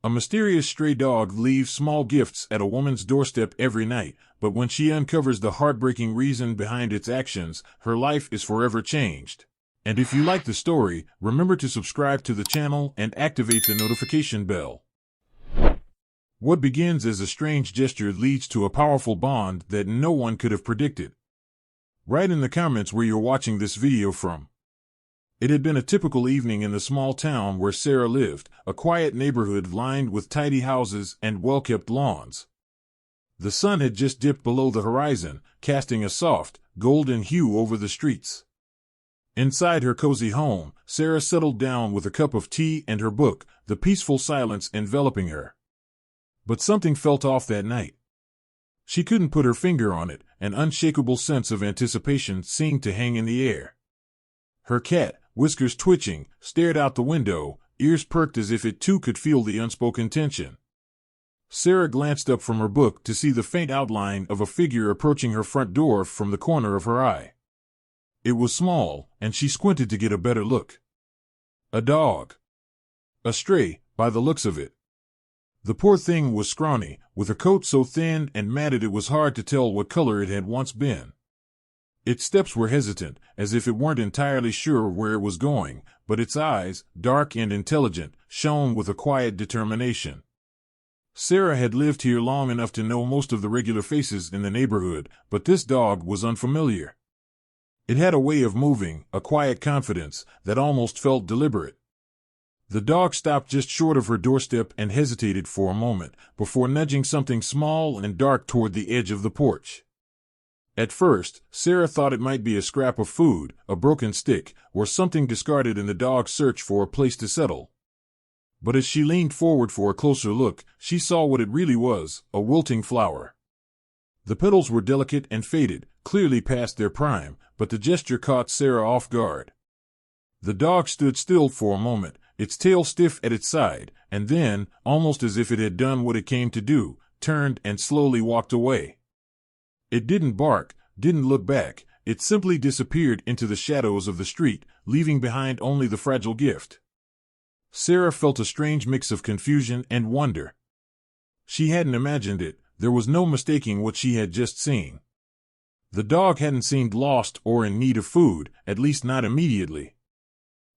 A mysterious stray dog leaves small gifts at a woman's doorstep every night, but when she uncovers the heartbreaking reason behind its actions, her life is forever changed. And if you like the story, remember to subscribe to the channel and activate the notification bell. What begins as a strange gesture leads to a powerful bond that no one could have predicted. Write in the comments where you're watching this video from. It had been a typical evening in the small town where Sarah lived, a quiet neighborhood lined with tidy houses and well-kept lawns. The sun had just dipped below the horizon, casting a soft, golden hue over the streets. Inside her cozy home, Sarah settled down with a cup of tea and her book, the peaceful silence enveloping her. But something felt off that night. She couldn't put her finger on it, an unshakable sense of anticipation seemed to hang in the air. Her cat, whiskers twitching, stared out the window, ears perked as if it too could feel the unspoken tension. Sarah glanced up from her book to see the faint outline of a figure approaching her front door from the corner of her eye. It was small, and she squinted to get a better look. A dog. A stray, by the looks of it. The poor thing was scrawny, with a coat so thin and matted it was hard to tell what color it had once been. Its steps were hesitant, as if it weren't entirely sure where it was going, but its eyes, dark and intelligent, shone with a quiet determination. Sarah had lived here long enough to know most of the regular faces in the neighborhood, but this dog was unfamiliar. It had a way of moving, a quiet confidence, that almost felt deliberate. The dog stopped just short of her doorstep and hesitated for a moment, before nudging something small and dark toward the edge of the porch. At first, Sarah thought it might be a scrap of food, a broken stick, or something discarded in the dog's search for a place to settle. But as she leaned forward for a closer look, she saw what it really was, a wilting flower. The petals were delicate and faded, clearly past their prime, but the gesture caught Sarah off guard. The dog stood still for a moment, its tail stiff at its side, and then, almost as if it had done what it came to do, turned and slowly walked away. It didn't bark, didn't look back, it simply disappeared into the shadows of the street, leaving behind only the fragile gift. Sarah felt a strange mix of confusion and wonder. She hadn't imagined it, there was no mistaking what she had just seen. The dog hadn't seemed lost or in need of food, at least not immediately.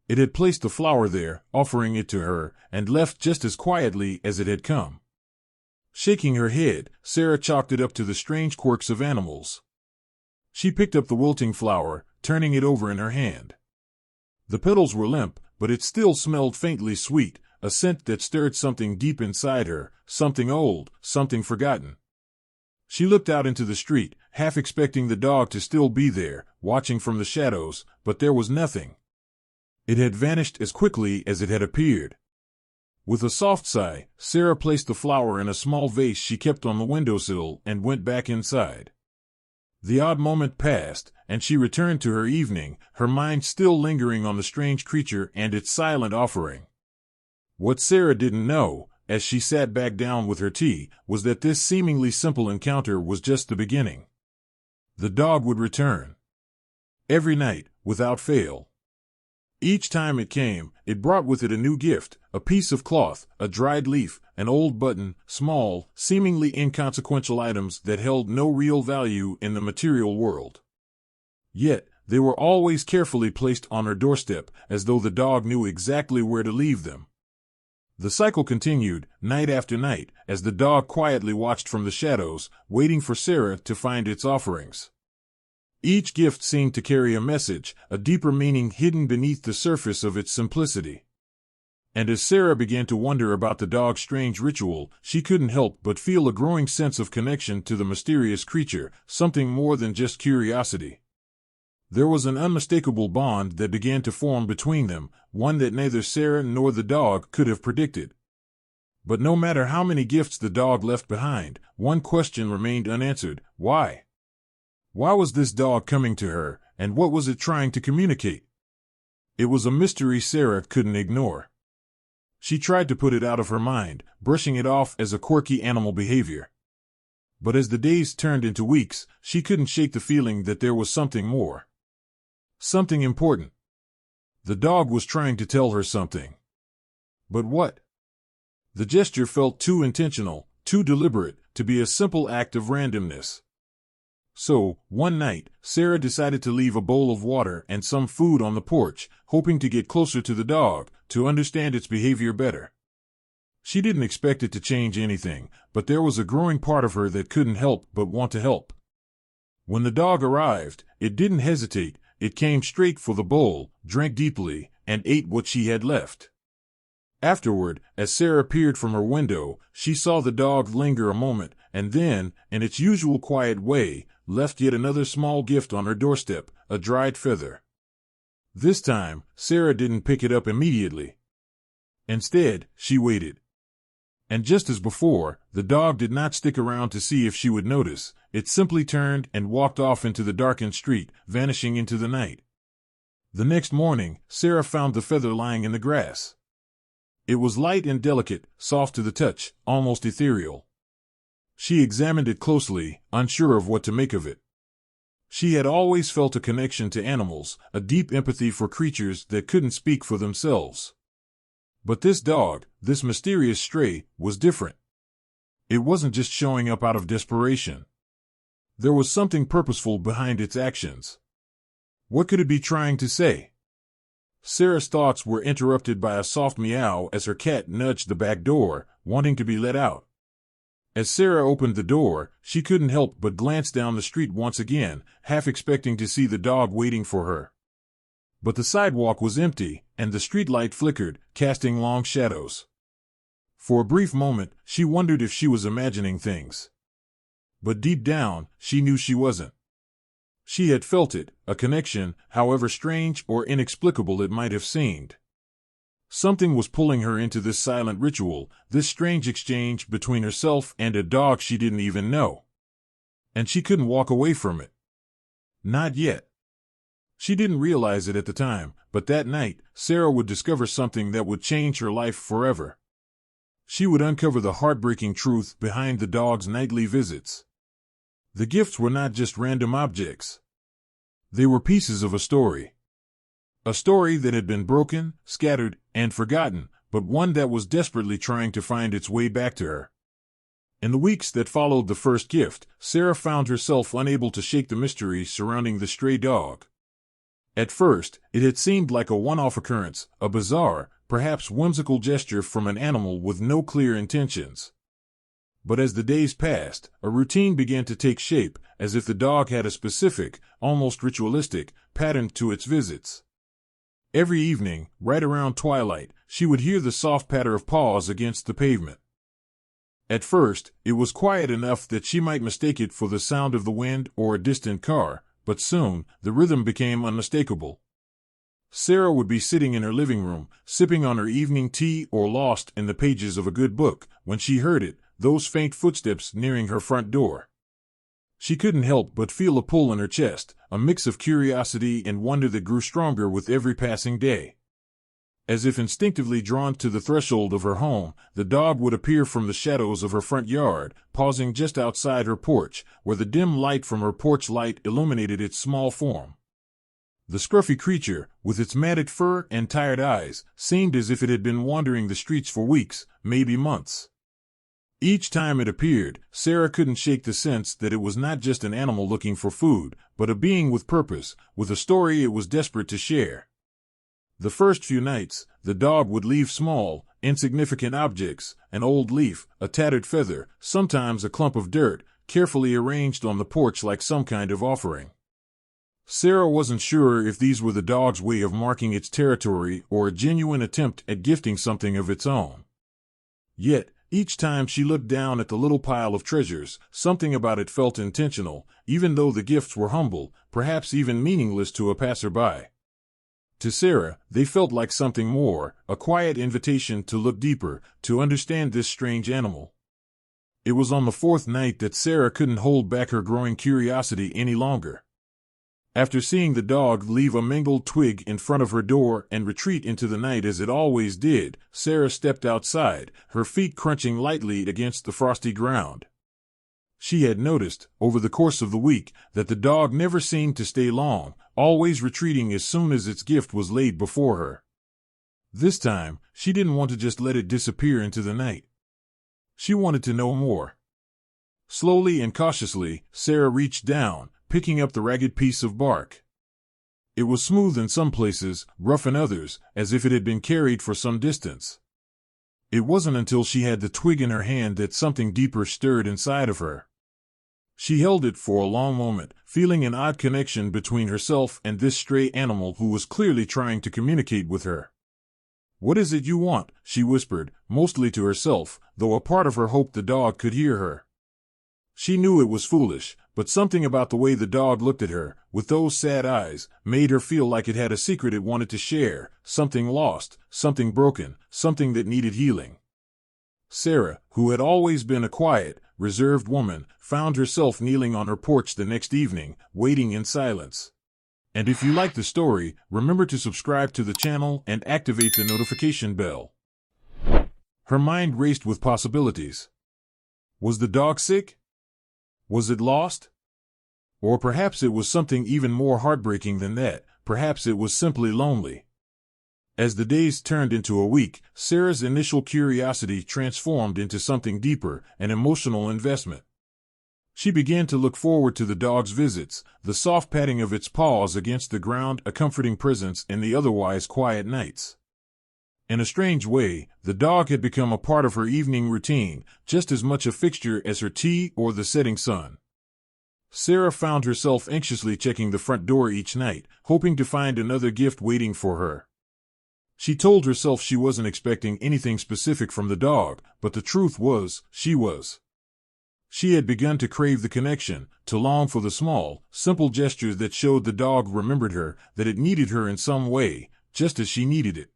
It had placed the flower there, offering it to her, and left just as quietly as it had come. Shaking her head, Sarah chalked it up to the strange quirks of animals. She picked up the wilting flower, turning it over in her hand. The petals were limp, but it still smelled faintly sweet, a scent that stirred something deep inside her, something old, something forgotten. She looked out into the street, half expecting the dog to still be there, watching from the shadows, but there was nothing. It had vanished as quickly as it had appeared. With a soft sigh, Sarah placed the flower in a small vase she kept on the windowsill and went back inside. The odd moment passed, and she returned to her evening, her mind still lingering on the strange creature and its silent offering. What Sarah didn't know, as she sat back down with her tea, was that this seemingly simple encounter was just the beginning. The dog would return. Every night, without fail. Each time it came, it brought with it a new gift, a piece of cloth, a dried leaf, an old button, small, seemingly inconsequential items that held no real value in the material world. Yet, they were always carefully placed on her doorstep, as though the dog knew exactly where to leave them. The cycle continued, night after night, as the dog quietly watched from the shadows, waiting for Sarah to find its offerings. Each gift seemed to carry a message, a deeper meaning hidden beneath the surface of its simplicity. And as Sarah began to wonder about the dog's strange ritual, she couldn't help but feel a growing sense of connection to the mysterious creature, something more than just curiosity. There was an unmistakable bond that began to form between them, one that neither Sarah nor the dog could have predicted. But no matter how many gifts the dog left behind, one question remained unanswered: why? Why was this dog coming to her, and what was it trying to communicate? It was a mystery Sarah couldn't ignore. She tried to put it out of her mind, brushing it off as a quirky animal behavior. But as the days turned into weeks, she couldn't shake the feeling that there was something more. Something important. The dog was trying to tell her something. But what? The gesture felt too intentional, too deliberate, to be a simple act of randomness. So, one night, Sarah decided to leave a bowl of water and some food on the porch, hoping to get closer to the dog, to understand its behavior better. She didn't expect it to change anything, but there was a growing part of her that couldn't help but want to help. When the dog arrived, it didn't hesitate. It came straight for the bowl, drank deeply, and ate what she had left. Afterward, as Sarah peered from her window, she saw the dog linger a moment, and then, in its usual quiet way, left yet another small gift on her doorstep, a dried feather. This time, Sarah didn't pick it up immediately. Instead, she waited. And just as before, the dog did not stick around to see if she would notice. It simply turned and walked off into the darkened street, vanishing into the night. The next morning, Sarah found the feather lying in the grass. It was light and delicate, soft to the touch, almost ethereal. She examined it closely, unsure of what to make of it. She had always felt a connection to animals, a deep empathy for creatures that couldn't speak for themselves. But this dog, this mysterious stray, was different. It wasn't just showing up out of desperation. There was something purposeful behind its actions. What could it be trying to say? Sarah's thoughts were interrupted by a soft meow as her cat nudged the back door, wanting to be let out. As Sarah opened the door, she couldn't help but glance down the street once again, half expecting to see the dog waiting for her. But the sidewalk was empty, and the streetlight flickered, casting long shadows. For a brief moment, she wondered if she was imagining things. But deep down, she knew she wasn't. She had felt it, a connection, however strange or inexplicable it might have seemed. Something was pulling her into this silent ritual, this strange exchange between herself and a dog she didn't even know. And she couldn't walk away from it. Not yet. She didn't realize it at the time, but that night, Sarah would discover something that would change her life forever. She would uncover the heartbreaking truth behind the dog's nightly visits. The gifts were not just random objects. They were pieces of a story. A story that had been broken, scattered, and forgotten, but one that was desperately trying to find its way back to her. In the weeks that followed the first gift, Sarah found herself unable to shake the mystery surrounding the stray dog. At first, it had seemed like a one-off occurrence, a bizarre, perhaps whimsical gesture from an animal with no clear intentions. But as the days passed, a routine began to take shape, as if the dog had a specific, almost ritualistic, pattern to its visits. Every evening, right around twilight, she would hear the soft patter of paws against the pavement. At first, it was quiet enough that she might mistake it for the sound of the wind or a distant car, but soon, the rhythm became unmistakable. Sarah would be sitting in her living room, sipping on her evening tea or lost in the pages of a good book, when she heard it, those faint footsteps nearing her front door. She couldn't help but feel a pull in her chest, a mix of curiosity and wonder that grew stronger with every passing day. As if instinctively drawn to the threshold of her home, the dog would appear from the shadows of her front yard, pausing just outside her porch, where the dim light from her porch light illuminated its small form. The scruffy creature, with its matted fur and tired eyes, seemed as if it had been wandering the streets for weeks, maybe months. Each time it appeared, Sarah couldn't shake the sense that it was not just an animal looking for food, but a being with purpose, with a story it was desperate to share. The first few nights, the dog would leave small, insignificant objects, an old leaf, a tattered feather, sometimes a clump of dirt, carefully arranged on the porch like some kind of offering. Sarah wasn't sure if these were the dog's way of marking its territory or a genuine attempt at gifting something of its own. Yet, each time she looked down at the little pile of treasures, something about it felt intentional, even though the gifts were humble, perhaps even meaningless to a passerby. To Sarah, they felt like something more, a quiet invitation to look deeper, to understand this strange animal. It was on the fourth night that Sarah couldn't hold back her growing curiosity any longer. After seeing the dog leave a mangled twig in front of her door and retreat into the night as it always did, Sarah stepped outside, her feet crunching lightly against the frosty ground. She had noticed, over the course of the week, that the dog never seemed to stay long, always retreating as soon as its gift was laid before her. This time, she didn't want to just let it disappear into the night. She wanted to know more. Slowly and cautiously, Sarah reached down, picking up the ragged piece of bark. It was smooth in some places, rough in others, as if it had been carried for some distance. It wasn't until she had the twig in her hand that something deeper stirred inside of her. She held it for a long moment, feeling an odd connection between herself and this stray animal who was clearly trying to communicate with her. "What is it you want?" she whispered, mostly to herself, though a part of her hoped the dog could hear her. She knew it was foolish, but something about the way the dog looked at her, with those sad eyes, made her feel like it had a secret it wanted to share, something lost, something broken, something that needed healing. Sarah, who had always been a quiet, reserved woman, found herself kneeling on her porch the next evening, waiting in silence. And if you like the story, remember to subscribe to the channel and activate the notification bell. Her mind raced with possibilities. Was the dog sick? Was it lost? Or perhaps it was something even more heartbreaking than that. Perhaps it was simply lonely. As the days turned into a week, Sarah's initial curiosity transformed into something deeper, an emotional investment. She began to look forward to the dog's visits, the soft patting of its paws against the ground, a comforting presence in the otherwise quiet nights. In a strange way, the dog had become a part of her evening routine, just as much a fixture as her tea or the setting sun. Sarah found herself anxiously checking the front door each night, hoping to find another gift waiting for her. She told herself she wasn't expecting anything specific from the dog, but the truth was, she was. She had begun to crave the connection, to long for the small, simple gestures that showed the dog remembered her, that it needed her in some way, just as she needed it.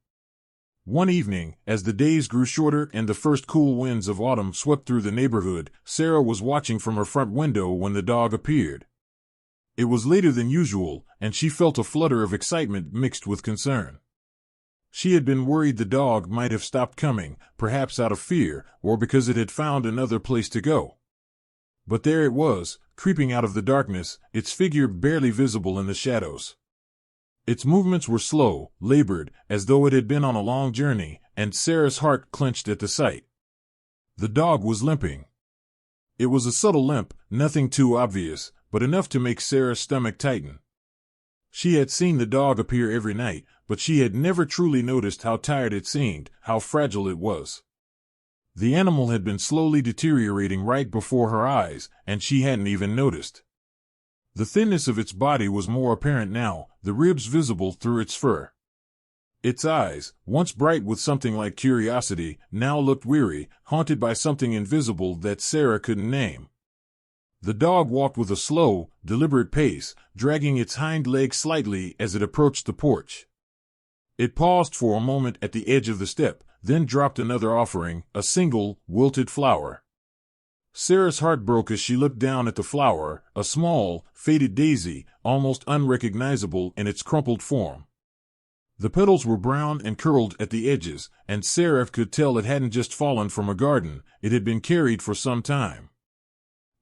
One evening, as the days grew shorter and the first cool winds of autumn swept through the neighborhood, Sarah was watching from her front window when the dog appeared. It was later than usual, and she felt a flutter of excitement mixed with concern. She had been worried the dog might have stopped coming, perhaps out of fear, or because it had found another place to go. But there it was, creeping out of the darkness, its figure barely visible in the shadows. Its movements were slow, labored, as though it had been on a long journey, and Sarah's heart clenched at the sight. The dog was limping. It was a subtle limp, nothing too obvious, but enough to make Sarah's stomach tighten. She had seen the dog appear every night, but she had never truly noticed how tired it seemed, how fragile it was. The animal had been slowly deteriorating right before her eyes, and she hadn't even noticed. The thinness of its body was more apparent now, the ribs visible through its fur. Its eyes, once bright with something like curiosity, now looked weary, haunted by something invisible that Sarah couldn't name. The dog walked with a slow, deliberate pace, dragging its hind leg slightly as it approached the porch. It paused for a moment at the edge of the step, then dropped another offering, a single, wilted flower. Sarah's heart broke as she looked down at the flower, a small, faded daisy, almost unrecognizable in its crumpled form. The petals were brown and curled at the edges, and Sarah could tell it hadn't just fallen from a garden, it had been carried for some time.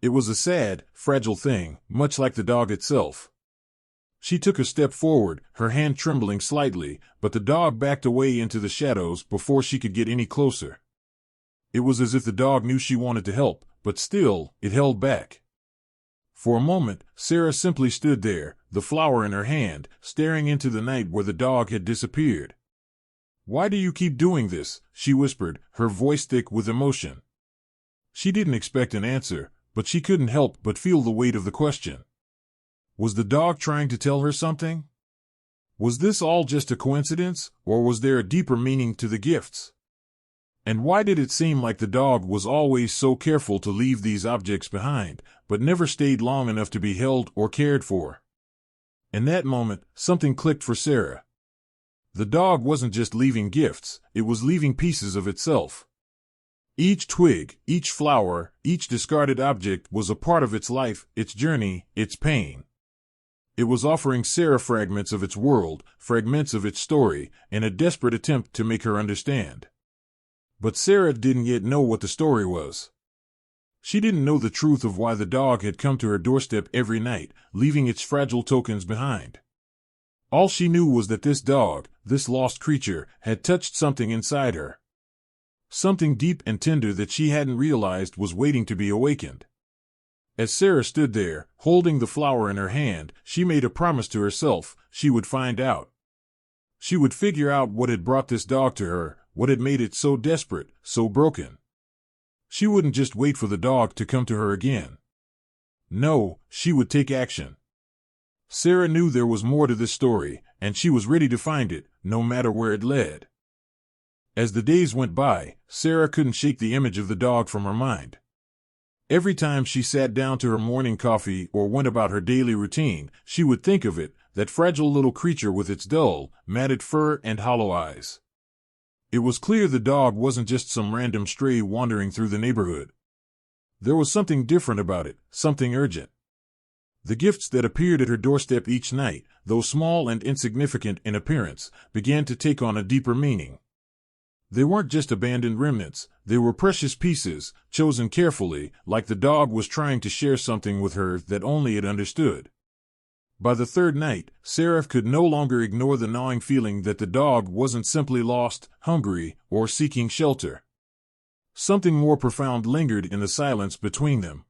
It was a sad, fragile thing, much like the dog itself. She took a step forward, her hand trembling slightly, but the dog backed away into the shadows before she could get any closer. It was as if the dog knew she wanted to help, but still, it held back. For a moment, Sarah simply stood there, the flower in her hand, staring into the night where the dog had disappeared. "Why do you keep doing this?" she whispered, her voice thick with emotion. She didn't expect an answer, but she couldn't help but feel the weight of the question. Was the dog trying to tell her something? Was this all just a coincidence, or was there a deeper meaning to the gifts? And why did it seem like the dog was always so careful to leave these objects behind, but never stayed long enough to be held or cared for? In that moment, something clicked for Sarah. The dog wasn't just leaving gifts, it was leaving pieces of itself. Each twig, each flower, each discarded object was a part of its life, its journey, its pain. It was offering Sarah fragments of its world, fragments of its story, in a desperate attempt to make her understand. But Sarah didn't yet know what the story was. She didn't know the truth of why the dog had come to her doorstep every night, leaving its fragile tokens behind. All she knew was that this dog, this lost creature, had touched something inside her. Something deep and tender that she hadn't realized was waiting to be awakened. As Sarah stood there, holding the flower in her hand, she made a promise to herself: she would find out. She would figure out what had brought this dog to her, what had made it so desperate, so broken. She wouldn't just wait for the dog to come to her again. No, she would take action. Sarah knew there was more to this story, and she was ready to find it, no matter where it led. As the days went by, Sarah couldn't shake the image of the dog from her mind. Every time she sat down to her morning coffee or went about her daily routine, she would think of it, that fragile little creature with its dull, matted fur and hollow eyes. It was clear the dog wasn't just some random stray wandering through the neighborhood. There was something different about it, something urgent. The gifts that appeared at her doorstep each night, though small and insignificant in appearance, began to take on a deeper meaning. They weren't just abandoned remnants, they were precious pieces, chosen carefully, like the dog was trying to share something with her that only it understood. By the third night, Sarah could no longer ignore the gnawing feeling that the dog wasn't simply lost, hungry, or seeking shelter. Something more profound lingered in the silence between them.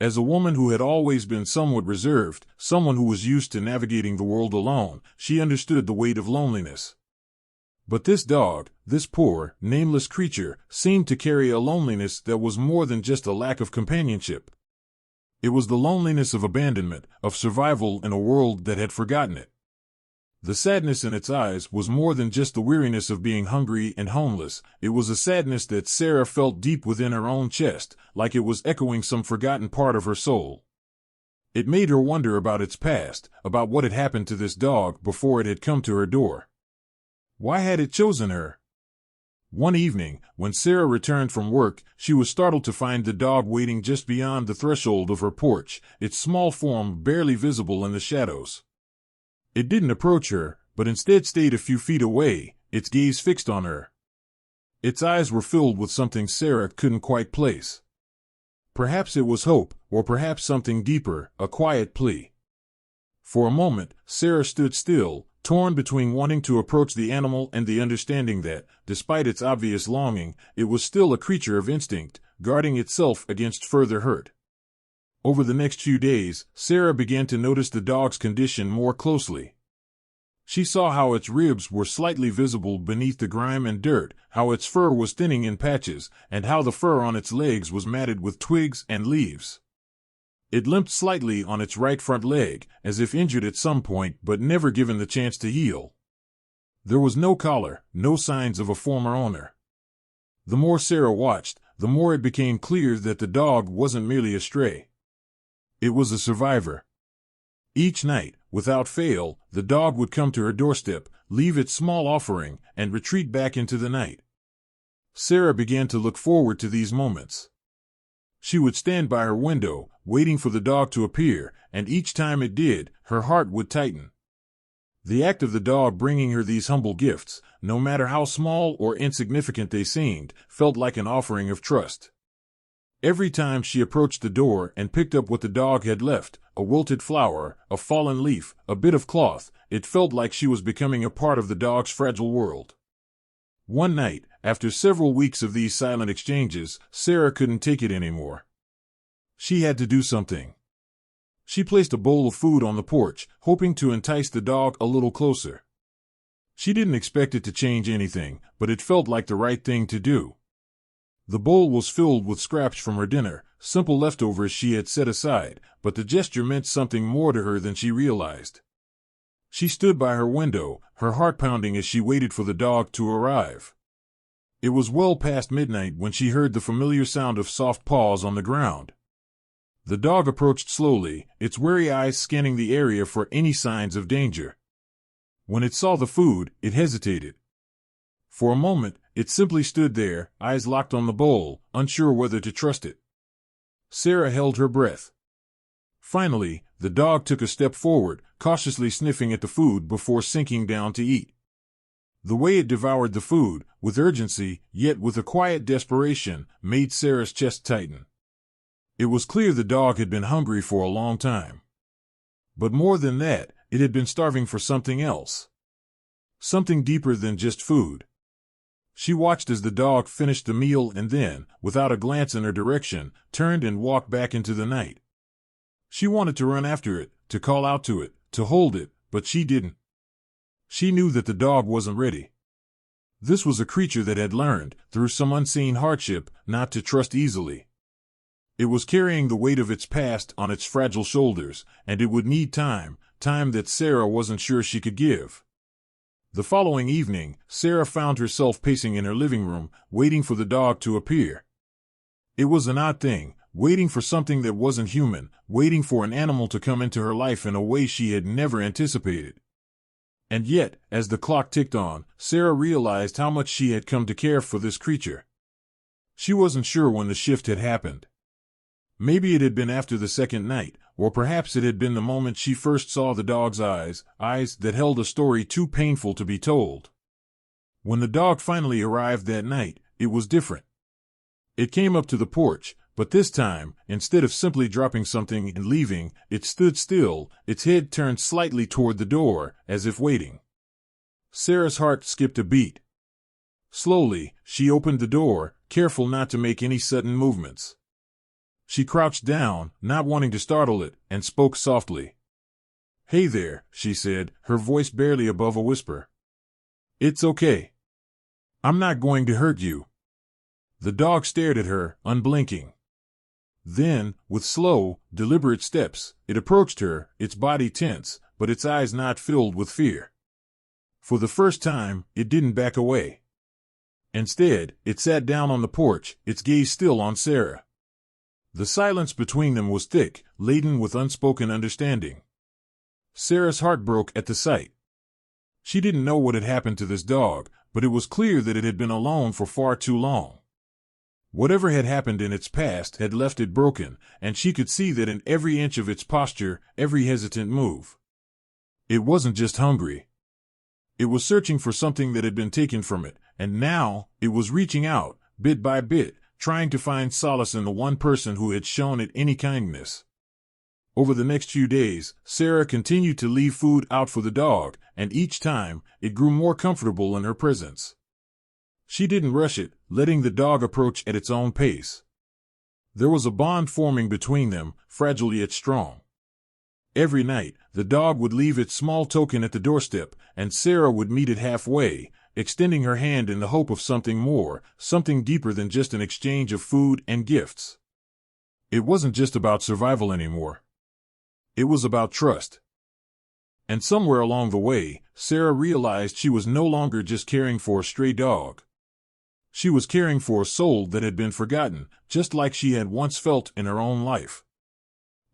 As a woman who had always been somewhat reserved, someone who was used to navigating the world alone, she understood the weight of loneliness. But this dog, this poor, nameless creature, seemed to carry a loneliness that was more than just a lack of companionship. It was the loneliness of abandonment, of survival in a world that had forgotten it. The sadness in its eyes was more than just the weariness of being hungry and homeless. It was a sadness that Sarah felt deep within her own chest, like it was echoing some forgotten part of her soul. It made her wonder about its past, about what had happened to this dog before it had come to her door. Why had it chosen her? One evening, when Sarah returned from work, she was startled to find the dog waiting just beyond the threshold of her porch, its small form barely visible in the shadows. It didn't approach her, but instead stayed a few feet away, its gaze fixed on her. Its eyes were filled with something Sarah couldn't quite place. Perhaps it was hope, or perhaps something deeper, a quiet plea. For a moment, Sarah stood still, torn between wanting to approach the animal and the understanding that, despite its obvious longing, it was still a creature of instinct, guarding itself against further hurt. Over the next few days, Sarah began to notice the dog's condition more closely. She saw how its ribs were slightly visible beneath the grime and dirt, how its fur was thinning in patches, and how the fur on its legs was matted with twigs and leaves. It limped slightly on its right front leg, as if injured at some point but never given the chance to heal. There was no collar, no signs of a former owner. The more Sarah watched, the more it became clear that the dog wasn't merely a stray. It was a survivor. Each night, without fail, the dog would come to her doorstep, leave its small offering, and retreat back into the night. Sarah began to look forward to these moments. She would stand by her window, waiting for the dog to appear, and each time it did, her heart would tighten. The act of the dog bringing her these humble gifts, no matter how small or insignificant they seemed, felt like an offering of trust. Every time she approached the door and picked up what the dog had left, a wilted flower, a fallen leaf, a bit of cloth, it felt like she was becoming a part of the dog's fragile world. One night, after several weeks of these silent exchanges, Sarah couldn't take it anymore. She had to do something. She placed a bowl of food on the porch, hoping to entice the dog a little closer. She didn't expect it to change anything, but it felt like the right thing to do. The bowl was filled with scraps from her dinner, simple leftovers she had set aside, but the gesture meant something more to her than she realized. She stood by her window, her heart pounding as she waited for the dog to arrive. It was well past midnight when she heard the familiar sound of soft paws on the ground. The dog approached slowly, its wary eyes scanning the area for any signs of danger. When it saw the food, it hesitated. For a moment, it simply stood there, eyes locked on the bowl, unsure whether to trust it. Sarah held her breath. Finally, the dog took a step forward, cautiously sniffing at the food before sinking down to eat. The way it devoured the food, with urgency, yet with a quiet desperation, made Sarah's chest tighten. It was clear the dog had been hungry for a long time. But more than that, It had been starving for something else. Something deeper than just food. She watched as the dog finished the meal and then, without a glance in her direction, turned and walked back into the night. She wanted to run after it, to call out to it, to hold it, but she didn't. She knew that the dog wasn't ready. This was a creature that had learned, through some unseen hardship, not to trust easily. It was carrying the weight of its past on its fragile shoulders, and it would need time that Sarah wasn't sure she could give. The following evening, Sarah found herself pacing in her living room, waiting for the dog to appear. It was an odd thing, waiting for something that wasn't human, waiting for an animal to come into her life in a way she had never anticipated. And yet, as the clock ticked on, Sarah realized how much she had come to care for this creature. She wasn't sure when the shift had happened. Maybe it had been after the second night, or perhaps it had been the moment she first saw the dog's eyes that held a story too painful to be told. When the dog finally arrived that night, it was different. It came up to the porch, but this time, instead of simply dropping something and leaving, it stood still, its head turned slightly toward the door, as if waiting. Sarah's heart skipped a beat. Slowly, she opened the door, careful not to make any sudden movements. She crouched down, not wanting to startle it, and spoke softly. "Hey there," she said, her voice barely above a whisper. "It's okay. I'm not going to hurt you." The dog stared at her, unblinking. Then, with slow, deliberate steps, it approached her, its body tense, but its eyes not filled with fear. For the first time, it didn't back away. Instead, it sat down on the porch, its gaze still on Sarah. The silence between them was thick, laden with unspoken understanding. Sarah's heart broke at the sight. She didn't know what had happened to this dog, but it was clear that it had been alone for far too long. Whatever had happened in its past had left it broken, and she could see that in every inch of its posture, every hesitant move. It wasn't just hungry. It was searching for something that had been taken from it, and now it was reaching out, bit by bit, trying to find solace in the one person who had shown it any kindness. Over the next few days, Sarah continued to leave food out for the dog, and each time, it grew more comfortable in her presence. She didn't rush it, letting the dog approach at its own pace. There was a bond forming between them, fragile yet strong. Every night, the dog would leave its small token at the doorstep, and Sarah would meet it halfway, extending her hand in the hope of something more, something deeper than just an exchange of food and gifts. It wasn't just about survival anymore. It was about trust. And somewhere along the way, Sarah realized she was no longer just caring for a stray dog. She was caring for a soul that had been forgotten, just like she had once felt in her own life.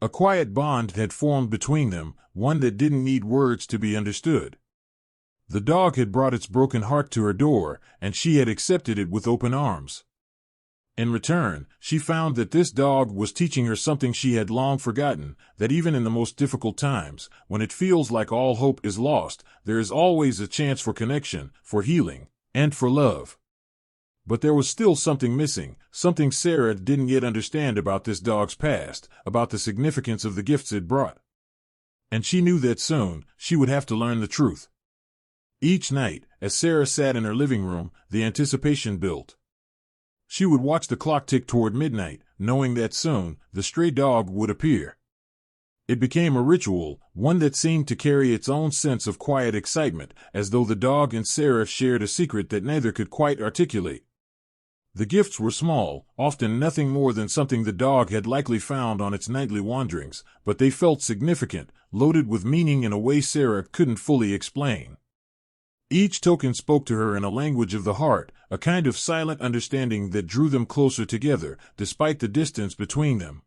A quiet bond had formed between them, one that didn't need words to be understood. The dog had brought its broken heart to her door, and she had accepted it with open arms. In return, she found that this dog was teaching her something she had long forgotten, that even in the most difficult times, when it feels like all hope is lost, there is always a chance for connection, for healing, and for love. But there was still something missing, something Sarah didn't yet understand about this dog's past, about the significance of the gifts it brought. And she knew that soon, she would have to learn the truth. Each night, as Sarah sat in her living room, the anticipation built. She would watch the clock tick toward midnight, knowing that soon, the stray dog would appear. It became a ritual, one that seemed to carry its own sense of quiet excitement, as though the dog and Sarah shared a secret that neither could quite articulate. The gifts were small, often nothing more than something the dog had likely found on its nightly wanderings, but they felt significant, loaded with meaning in a way Sarah couldn't fully explain. Each token spoke to her in a language of the heart, a kind of silent understanding that drew them closer together, despite the distance between them.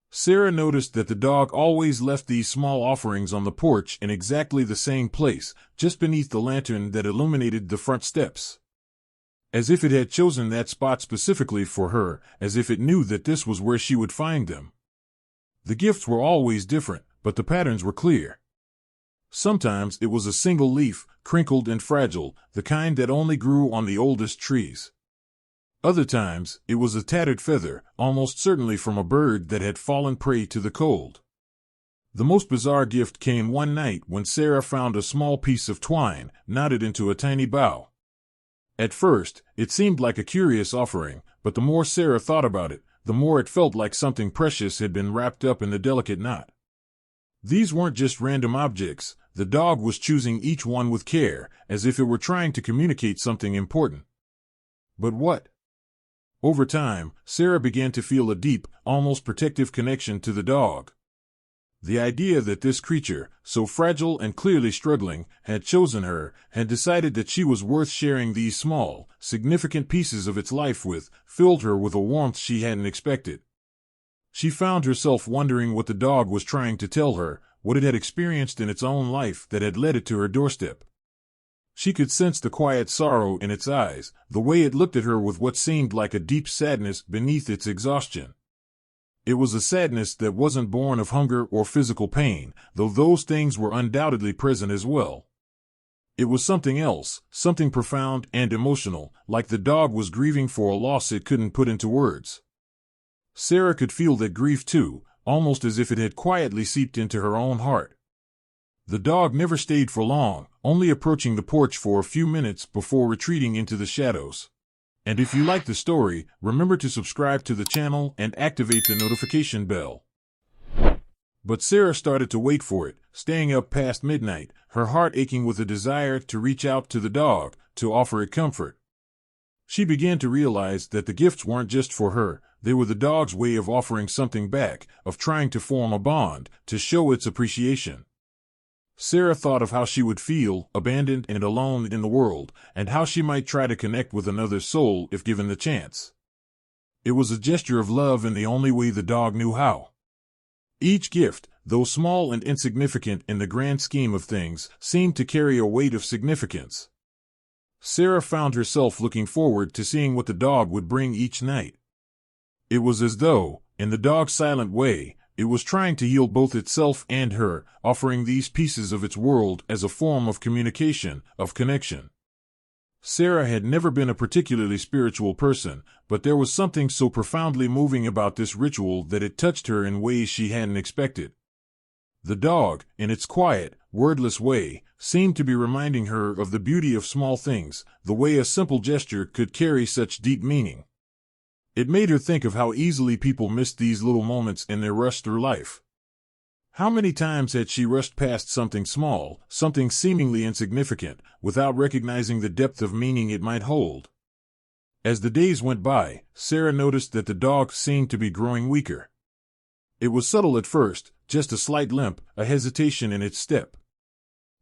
Sarah noticed that the dog always left these small offerings on the porch in exactly the same place, just beneath the lantern that illuminated the front steps. As if it had chosen that spot specifically for her, as if it knew that this was where she would find them. The gifts were always different, but the patterns were clear. Sometimes it was a single leaf, crinkled and fragile, the kind that only grew on the oldest trees. Other times, it was a tattered feather, almost certainly from a bird that had fallen prey to the cold. The most bizarre gift came one night when Sarah found a small piece of twine, knotted into a tiny bow. At first, it seemed like a curious offering, but the more Sarah thought about it, the more it felt like something precious had been wrapped up in the delicate knot. These weren't just random objects. The dog was choosing each one with care, as if it were trying to communicate something important. But what? Over time, Sarah began to feel a deep, almost protective connection to the dog. The idea that this creature, so fragile and clearly struggling, had chosen her, had decided that she was worth sharing these small, significant pieces of its life with, filled her with a warmth she hadn't expected. She found herself wondering what the dog was trying to tell her, what it had experienced in its own life that had led it to her doorstep. She could sense the quiet sorrow in its eyes, the way it looked at her with what seemed like a deep sadness beneath its exhaustion. It was a sadness that wasn't born of hunger or physical pain, though those things were undoubtedly present as well. It was something else, something profound and emotional, like the dog was grieving for a loss it couldn't put into words. Sarah could feel that grief too, almost as if it had quietly seeped into her own heart. The dog never stayed for long, only approaching the porch for a few minutes before retreating into the shadows. And if you like the story, remember to subscribe to the channel and activate the notification bell. But Sarah started to wait for it, staying up past midnight, her heart aching with a desire to reach out to the dog, to offer it comfort. She began to realize that the gifts weren't just for her, they were the dog's way of offering something back, of trying to form a bond, to show its appreciation. Sarah thought of how she would feel, abandoned and alone in the world, and how she might try to connect with another soul if given the chance. It was a gesture of love in the only way the dog knew how. Each gift, though small and insignificant in the grand scheme of things, seemed to carry a weight of significance. Sarah found herself looking forward to seeing what the dog would bring each night. It was as though, in the dog's silent way, it was trying to heal both itself and her, offering these pieces of its world as a form of communication, of connection. Sarah had never been a particularly spiritual person, but there was something so profoundly moving about this ritual that it touched her in ways she hadn't expected. The dog, in its quiet, wordless way, seemed to be reminding her of the beauty of small things, the way a simple gesture could carry such deep meaning. It made her think of how easily people missed these little moments in their rush through life. How many times had she rushed past something small, something seemingly insignificant, without recognizing the depth of meaning it might hold? As the days went by, Sarah noticed that the dog seemed to be growing weaker. It was subtle at first, just a slight limp, a hesitation in its step.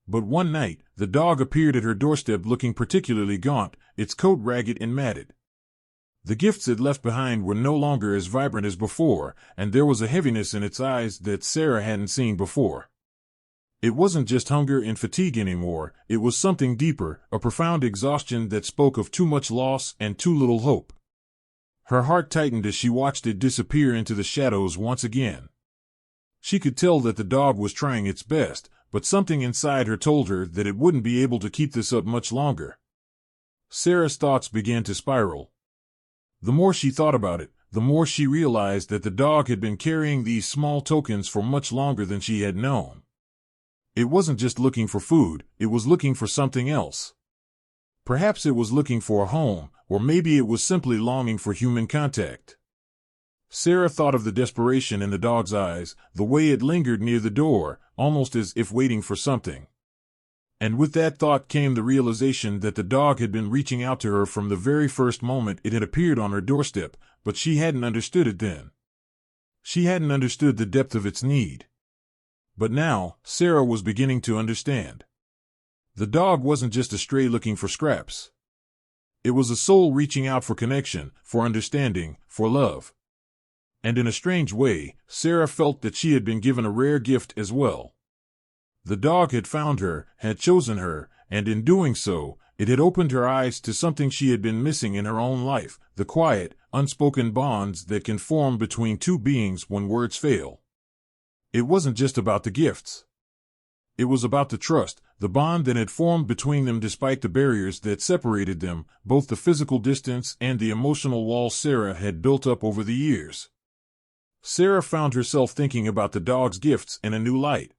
But one night, the dog appeared at her doorstep looking particularly gaunt, its coat ragged and matted. The gifts it left behind were no longer as vibrant as before, and there was a heaviness in its eyes that Sarah hadn't seen before. It wasn't just hunger and fatigue anymore, it was something deeper, a profound exhaustion that spoke of too much loss and too little hope. Her heart tightened as she watched it disappear into the shadows once again. She could tell that the dog was trying its best, but something inside her told her that it wouldn't be able to keep this up much longer. Sarah's thoughts began to spiral. The more she thought about it, the more she realized that the dog had been carrying these small tokens for much longer than she had known. It wasn't just looking for food, it was looking for something else. Perhaps it was looking for a home, or maybe it was simply longing for human contact. Sarah thought of the desperation in the dog's eyes, the way it lingered near the door, almost as if waiting for something. And with that thought came the realization that the dog had been reaching out to her from the very first moment it had appeared on her doorstep, but she hadn't understood it then. She hadn't understood the depth of its need. But now, Sarah was beginning to understand. The dog wasn't just a stray looking for scraps. It was a soul reaching out for connection, for understanding, for love. And in a strange way, Sarah felt that she had been given a rare gift as well. The dog had found her, had chosen her, and in doing so, it had opened her eyes to something she had been missing in her own life, the quiet, unspoken bonds that can form between two beings when words fail. It wasn't just about the gifts. It was about the trust, the bond that had formed between them despite the barriers that separated them, both the physical distance and the emotional wall Sarah had built up over the years. Sarah found herself thinking about the dog's gifts in a new light.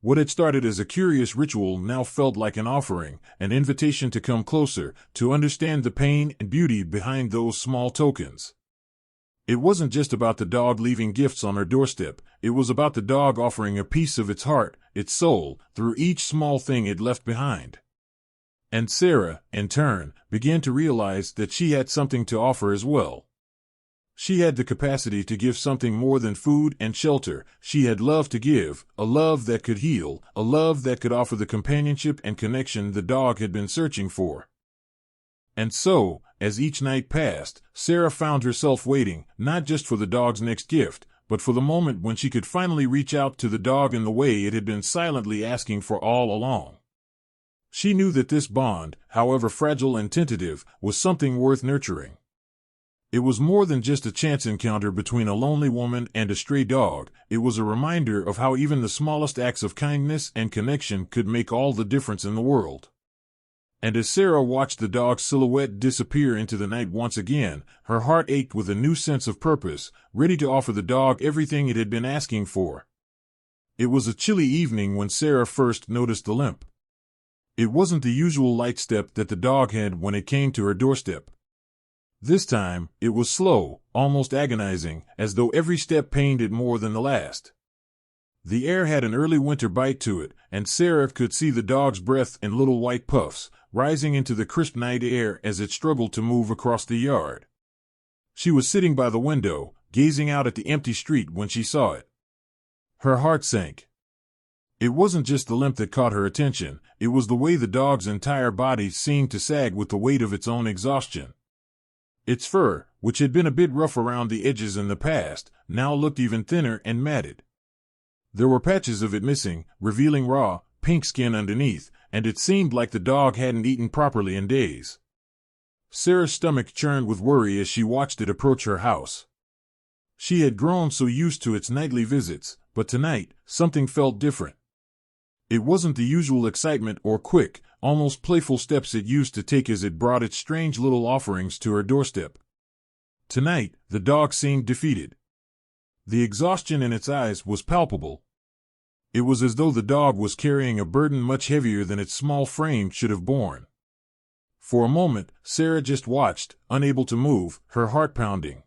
What had started as a curious ritual now felt like an offering, an invitation to come closer, to understand the pain and beauty behind those small tokens. It wasn't just about the dog leaving gifts on her doorstep, it was about the dog offering a piece of its heart, its soul, through each small thing it left behind. And Sarah, in turn, began to realize that she had something to offer as well. She had the capacity to give something more than food and shelter. She had love to give, a love that could heal, a love that could offer the companionship and connection the dog had been searching for. And so, as each night passed, Sarah found herself waiting, not just for the dog's next gift, but for the moment when she could finally reach out to the dog in the way it had been silently asking for all along. She knew that this bond, however fragile and tentative, was something worth nurturing. It was more than just a chance encounter between a lonely woman and a stray dog. It was a reminder of how even the smallest acts of kindness and connection could make all the difference in the world. And as Sarah watched the dog's silhouette disappear into the night once again, her heart ached with a new sense of purpose, ready to offer the dog everything it had been asking for. It was a chilly evening when Sarah first noticed the limp. It wasn't the usual light step that the dog had when it came to her doorstep. This time, it was slow, almost agonizing, as though every step pained it more than the last. The air had an early winter bite to it, and Sarah could see the dog's breath in little white puffs, rising into the crisp night air as it struggled to move across the yard. She was sitting by the window, gazing out at the empty street when she saw it. Her heart sank. It wasn't just the limp that caught her attention, it was the way the dog's entire body seemed to sag with the weight of its own exhaustion. Its fur, which had been a bit rough around the edges in the past, now looked even thinner and matted. There were patches of it missing, revealing raw, pink skin underneath, and it seemed like the dog hadn't eaten properly in days. Sarah's stomach churned with worry as she watched it approach her house. She had grown so used to its nightly visits, but tonight, something felt different. It wasn't the usual excitement or quick, almost playful steps it used to take as it brought its strange little offerings to her doorstep. Tonight, the dog seemed defeated. The exhaustion in its eyes was palpable. It was as though the dog was carrying a burden much heavier than its small frame should have borne. For a moment, Sarah just watched, unable to move, her heart pounding.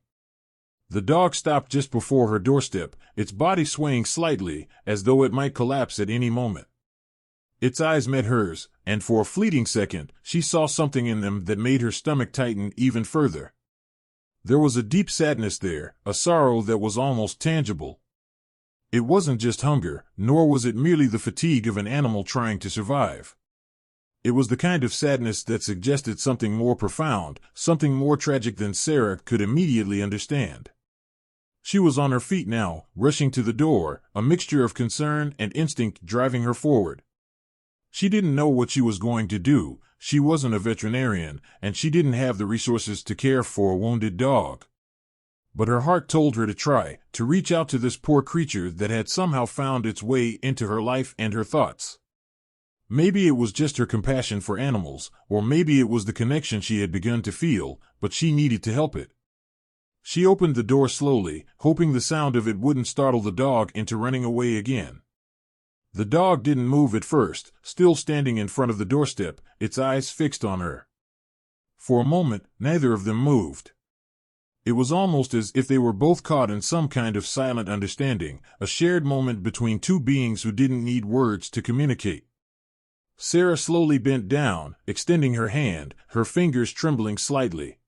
The dog stopped just before her doorstep, its body swaying slightly, as though it might collapse at any moment. Its eyes met hers, and for a fleeting second, she saw something in them that made her stomach tighten even further. There was a deep sadness there, a sorrow that was almost tangible. It wasn't just hunger, nor was it merely the fatigue of an animal trying to survive. It was the kind of sadness that suggested something more profound, something more tragic than Sarah could immediately understand. She was on her feet now, rushing to the door, a mixture of concern and instinct driving her forward. She didn't know what she was going to do, she wasn't a veterinarian, and she didn't have the resources to care for a wounded dog. But her heart told her to try, to reach out to this poor creature that had somehow found its way into her life and her thoughts. Maybe it was just her compassion for animals, or maybe it was the connection she had begun to feel, but she needed to help it. She opened the door slowly, hoping the sound of it wouldn't startle the dog into running away again. The dog didn't move at first, still standing in front of the doorstep, its eyes fixed on her. For a moment, neither of them moved. It was almost as if they were both caught in some kind of silent understanding, a shared moment between two beings who didn't need words to communicate. Sarah slowly bent down, extending her hand, her fingers trembling slightly.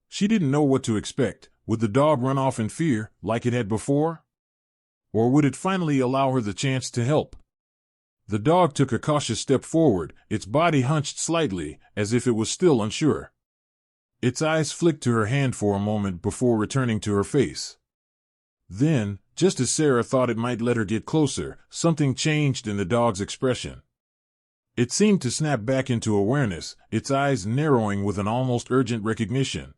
She didn't know what to expect. Would the dog run off in fear, like it had before? Or would it finally allow her the chance to help? The dog took a cautious step forward, its body hunched slightly, as if it was still unsure. Its eyes flicked to her hand for a moment before returning to her face. Then, just as Sarah thought it might let her get closer, something changed in the dog's expression. It seemed to snap back into awareness, its eyes narrowing with an almost urgent recognition.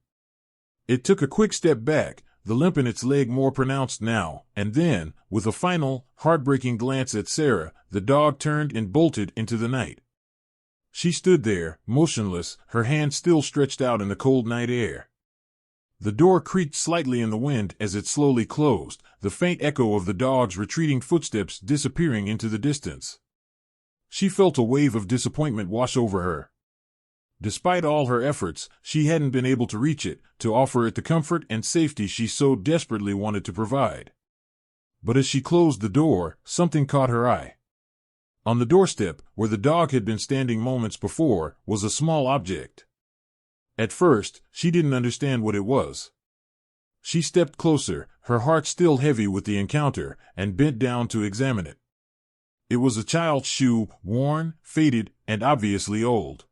It took a quick step back, the limp in its leg more pronounced now, and then, with a final, heartbreaking glance at Sarah, the dog turned and bolted into the night. She stood there, motionless, her hand still stretched out in the cold night air. The door creaked slightly in the wind as it slowly closed, the faint echo of the dog's retreating footsteps disappearing into the distance. She felt a wave of disappointment wash over her. Despite all her efforts, she hadn't been able to reach it, to offer it the comfort and safety she so desperately wanted to provide. But as she closed the door, something caught her eye. On the doorstep, where the dog had been standing moments before, was a small object. At first, she didn't understand what it was. She stepped closer, her heart still heavy with the encounter, and bent down to examine it. It was a child's shoe, worn, faded, and obviously old.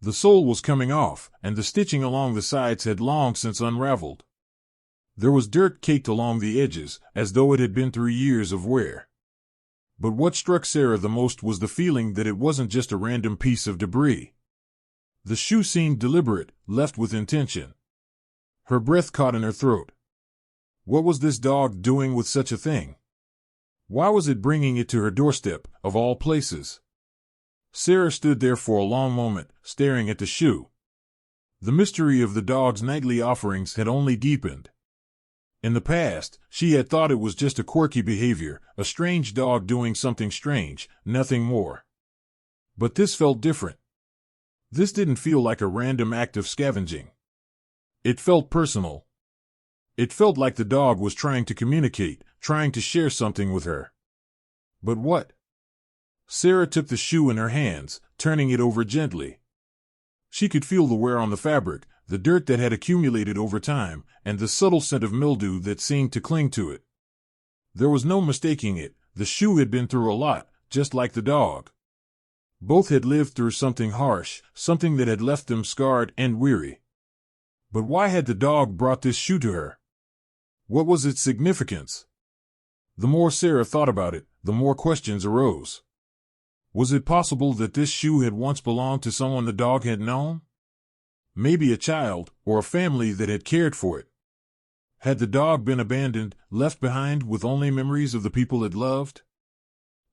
The sole was coming off, and the stitching along the sides had long since unraveled. There was dirt caked along the edges, as though it had been through years of wear. But what struck Sarah the most was the feeling that it wasn't just a random piece of debris. The shoe seemed deliberate, left with intention. Her breath caught in her throat. What was this dog doing with such a thing? Why was it bringing it to her doorstep, of all places? Sarah stood there for a long moment, staring at the shoe. The mystery of the dog's nightly offerings had only deepened. In the past, she had thought it was just a quirky behavior, a strange dog doing something strange, nothing more. But this felt different. This didn't feel like a random act of scavenging. It felt personal. It felt like the dog was trying to communicate, trying to share something with her. But what? Sarah took the shoe in her hands, turning it over gently. She could feel the wear on the fabric, the dirt that had accumulated over time, and the subtle scent of mildew that seemed to cling to it. There was no mistaking it, the shoe had been through a lot, just like the dog. Both had lived through something harsh, something that had left them scarred and weary. But why had the dog brought this shoe to her? What was its significance? The more Sarah thought about it, the more questions arose. Was it possible that this shoe had once belonged to someone the dog had known? Maybe a child, or a family that had cared for it. Had the dog been abandoned, left behind with only memories of the people it loved?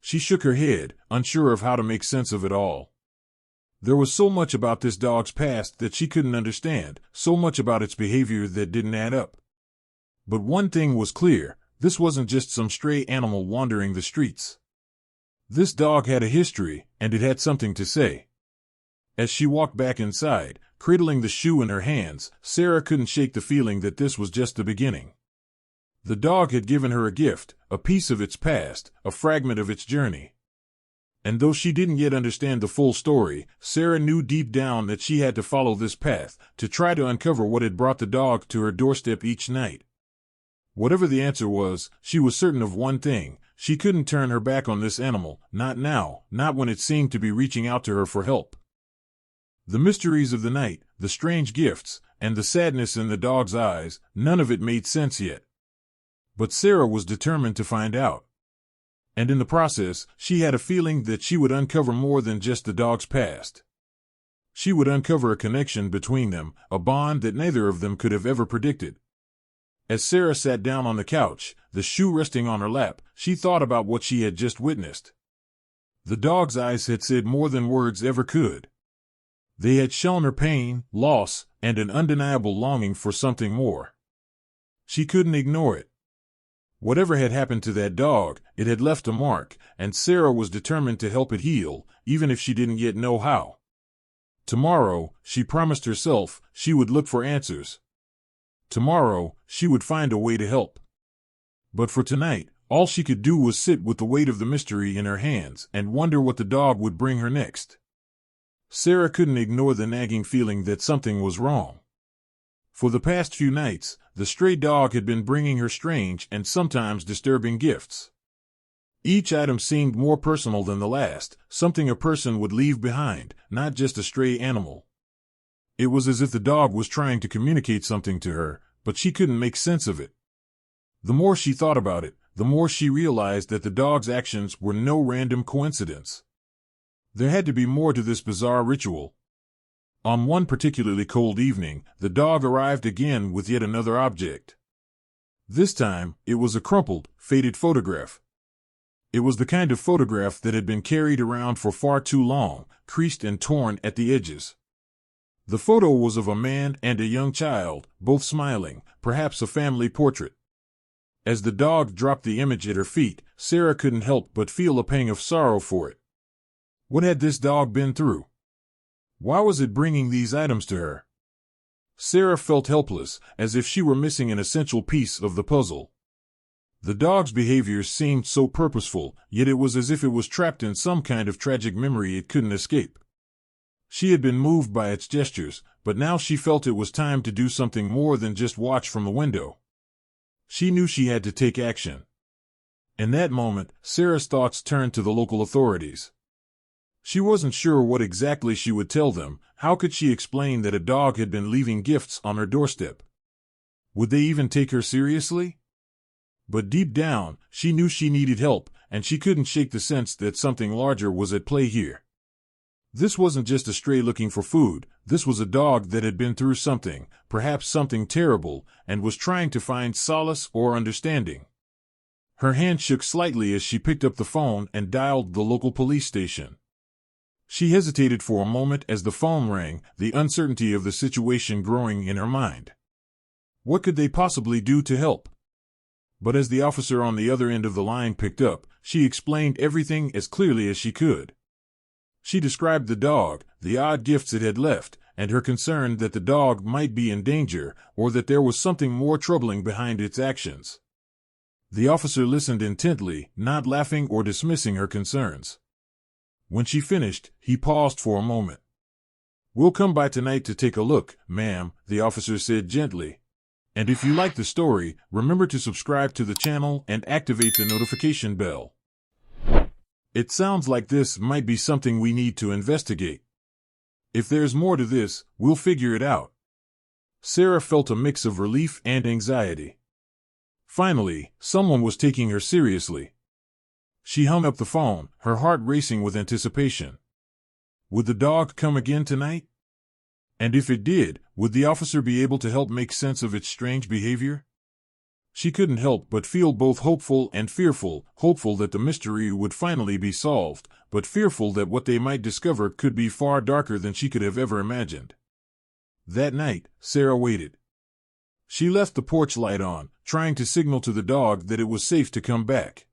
She shook her head, unsure of how to make sense of it all. There was so much about this dog's past that she couldn't understand, so much about its behavior that didn't add up. But one thing was clear, this wasn't just some stray animal wandering the streets. This dog had a history, and it had something to say. As she walked back inside, cradling the shoe in her hands, Sarah couldn't shake the feeling that this was just the beginning. The dog had given her a gift, a piece of its past, a fragment of its journey. And though she didn't yet understand the full story, Sarah knew deep down that she had to follow this path, to try to uncover what had brought the dog to her doorstep each night. Whatever the answer was, she was certain of one thing: she couldn't turn her back on this animal, not now, not when it seemed to be reaching out to her for help. The mysteries of the night, the strange gifts, and the sadness in the dog's eyes, none of it made sense yet. But Sarah was determined to find out. And in the process, she had a feeling that she would uncover more than just the dog's past. She would uncover a connection between them, a bond that neither of them could have ever predicted. As Sarah sat down on the couch, the shoe resting on her lap, she thought about what she had just witnessed. The dog's eyes had said more than words ever could. They had shown her pain, loss, and an undeniable longing for something more. She couldn't ignore it. Whatever had happened to that dog, it had left a mark, and Sarah was determined to help it heal, even if she didn't yet know how. Tomorrow, she promised herself, she would look for answers. Tomorrow, she would find a way to help. But for tonight, all she could do was sit with the weight of the mystery in her hands and wonder what the dog would bring her next. Sarah couldn't ignore the nagging feeling that something was wrong. For the past few nights, the stray dog had been bringing her strange and sometimes disturbing gifts. Each item seemed more personal than the last, something a person would leave behind, not just a stray animal. It was as if the dog was trying to communicate something to her, but she couldn't make sense of it. The more she thought about it, the more she realized that the dog's actions were no random coincidence. There had to be more to this bizarre ritual. On one particularly cold evening, the dog arrived again with yet another object. This time, it was a crumpled, faded photograph. It was the kind of photograph that had been carried around for far too long, creased and torn at the edges. The photo was of a man and a young child, both smiling, perhaps a family portrait. As the dog dropped the image at her feet, Sarah couldn't help but feel a pang of sorrow for it. What had this dog been through? Why was it bringing these items to her? Sarah felt helpless, as if she were missing an essential piece of the puzzle. The dog's behavior seemed so purposeful, yet it was as if it was trapped in some kind of tragic memory it couldn't escape. She had been moved by its gestures, but now she felt it was time to do something more than just watch from the window. She knew she had to take action. In that moment, Sarah's thoughts turned to the local authorities. She wasn't sure what exactly she would tell them. How could she explain that a dog had been leaving gifts on her doorstep? Would they even take her seriously? But deep down, she knew she needed help, and she couldn't shake the sense that something larger was at play here. This wasn't just a stray looking for food. This was a dog that had been through something, perhaps something terrible, and was trying to find solace or understanding. Her hand shook slightly as she picked up the phone and dialed the local police station. She hesitated for a moment as the phone rang, the uncertainty of the situation growing in her mind. What could they possibly do to help? But as the officer on the other end of the line picked up, she explained everything as clearly as she could. She described the dog, the odd gifts it had left, and her concern that the dog might be in danger, or that there was something more troubling behind its actions. The officer listened intently, not laughing or dismissing her concerns. When she finished, he paused for a moment. "We'll come by tonight to take a look, ma'am," the officer said gently. "And if you like the story, remember to subscribe to the channel and activate the notification bell. It sounds like this might be something we need to investigate. If there's more to this, we'll figure it out." Sarah felt a mix of relief and anxiety. Finally, someone was taking her seriously. She hung up the phone, her heart racing with anticipation. Would the dog come again tonight? And if it did, would the officer be able to help make sense of its strange behavior? She couldn't help but feel both hopeful and fearful, hopeful that the mystery would finally be solved, but fearful that what they might discover could be far darker than she could have ever imagined. That night, Sarah waited. She left the porch light on, trying to signal to the dog that it was safe to come back.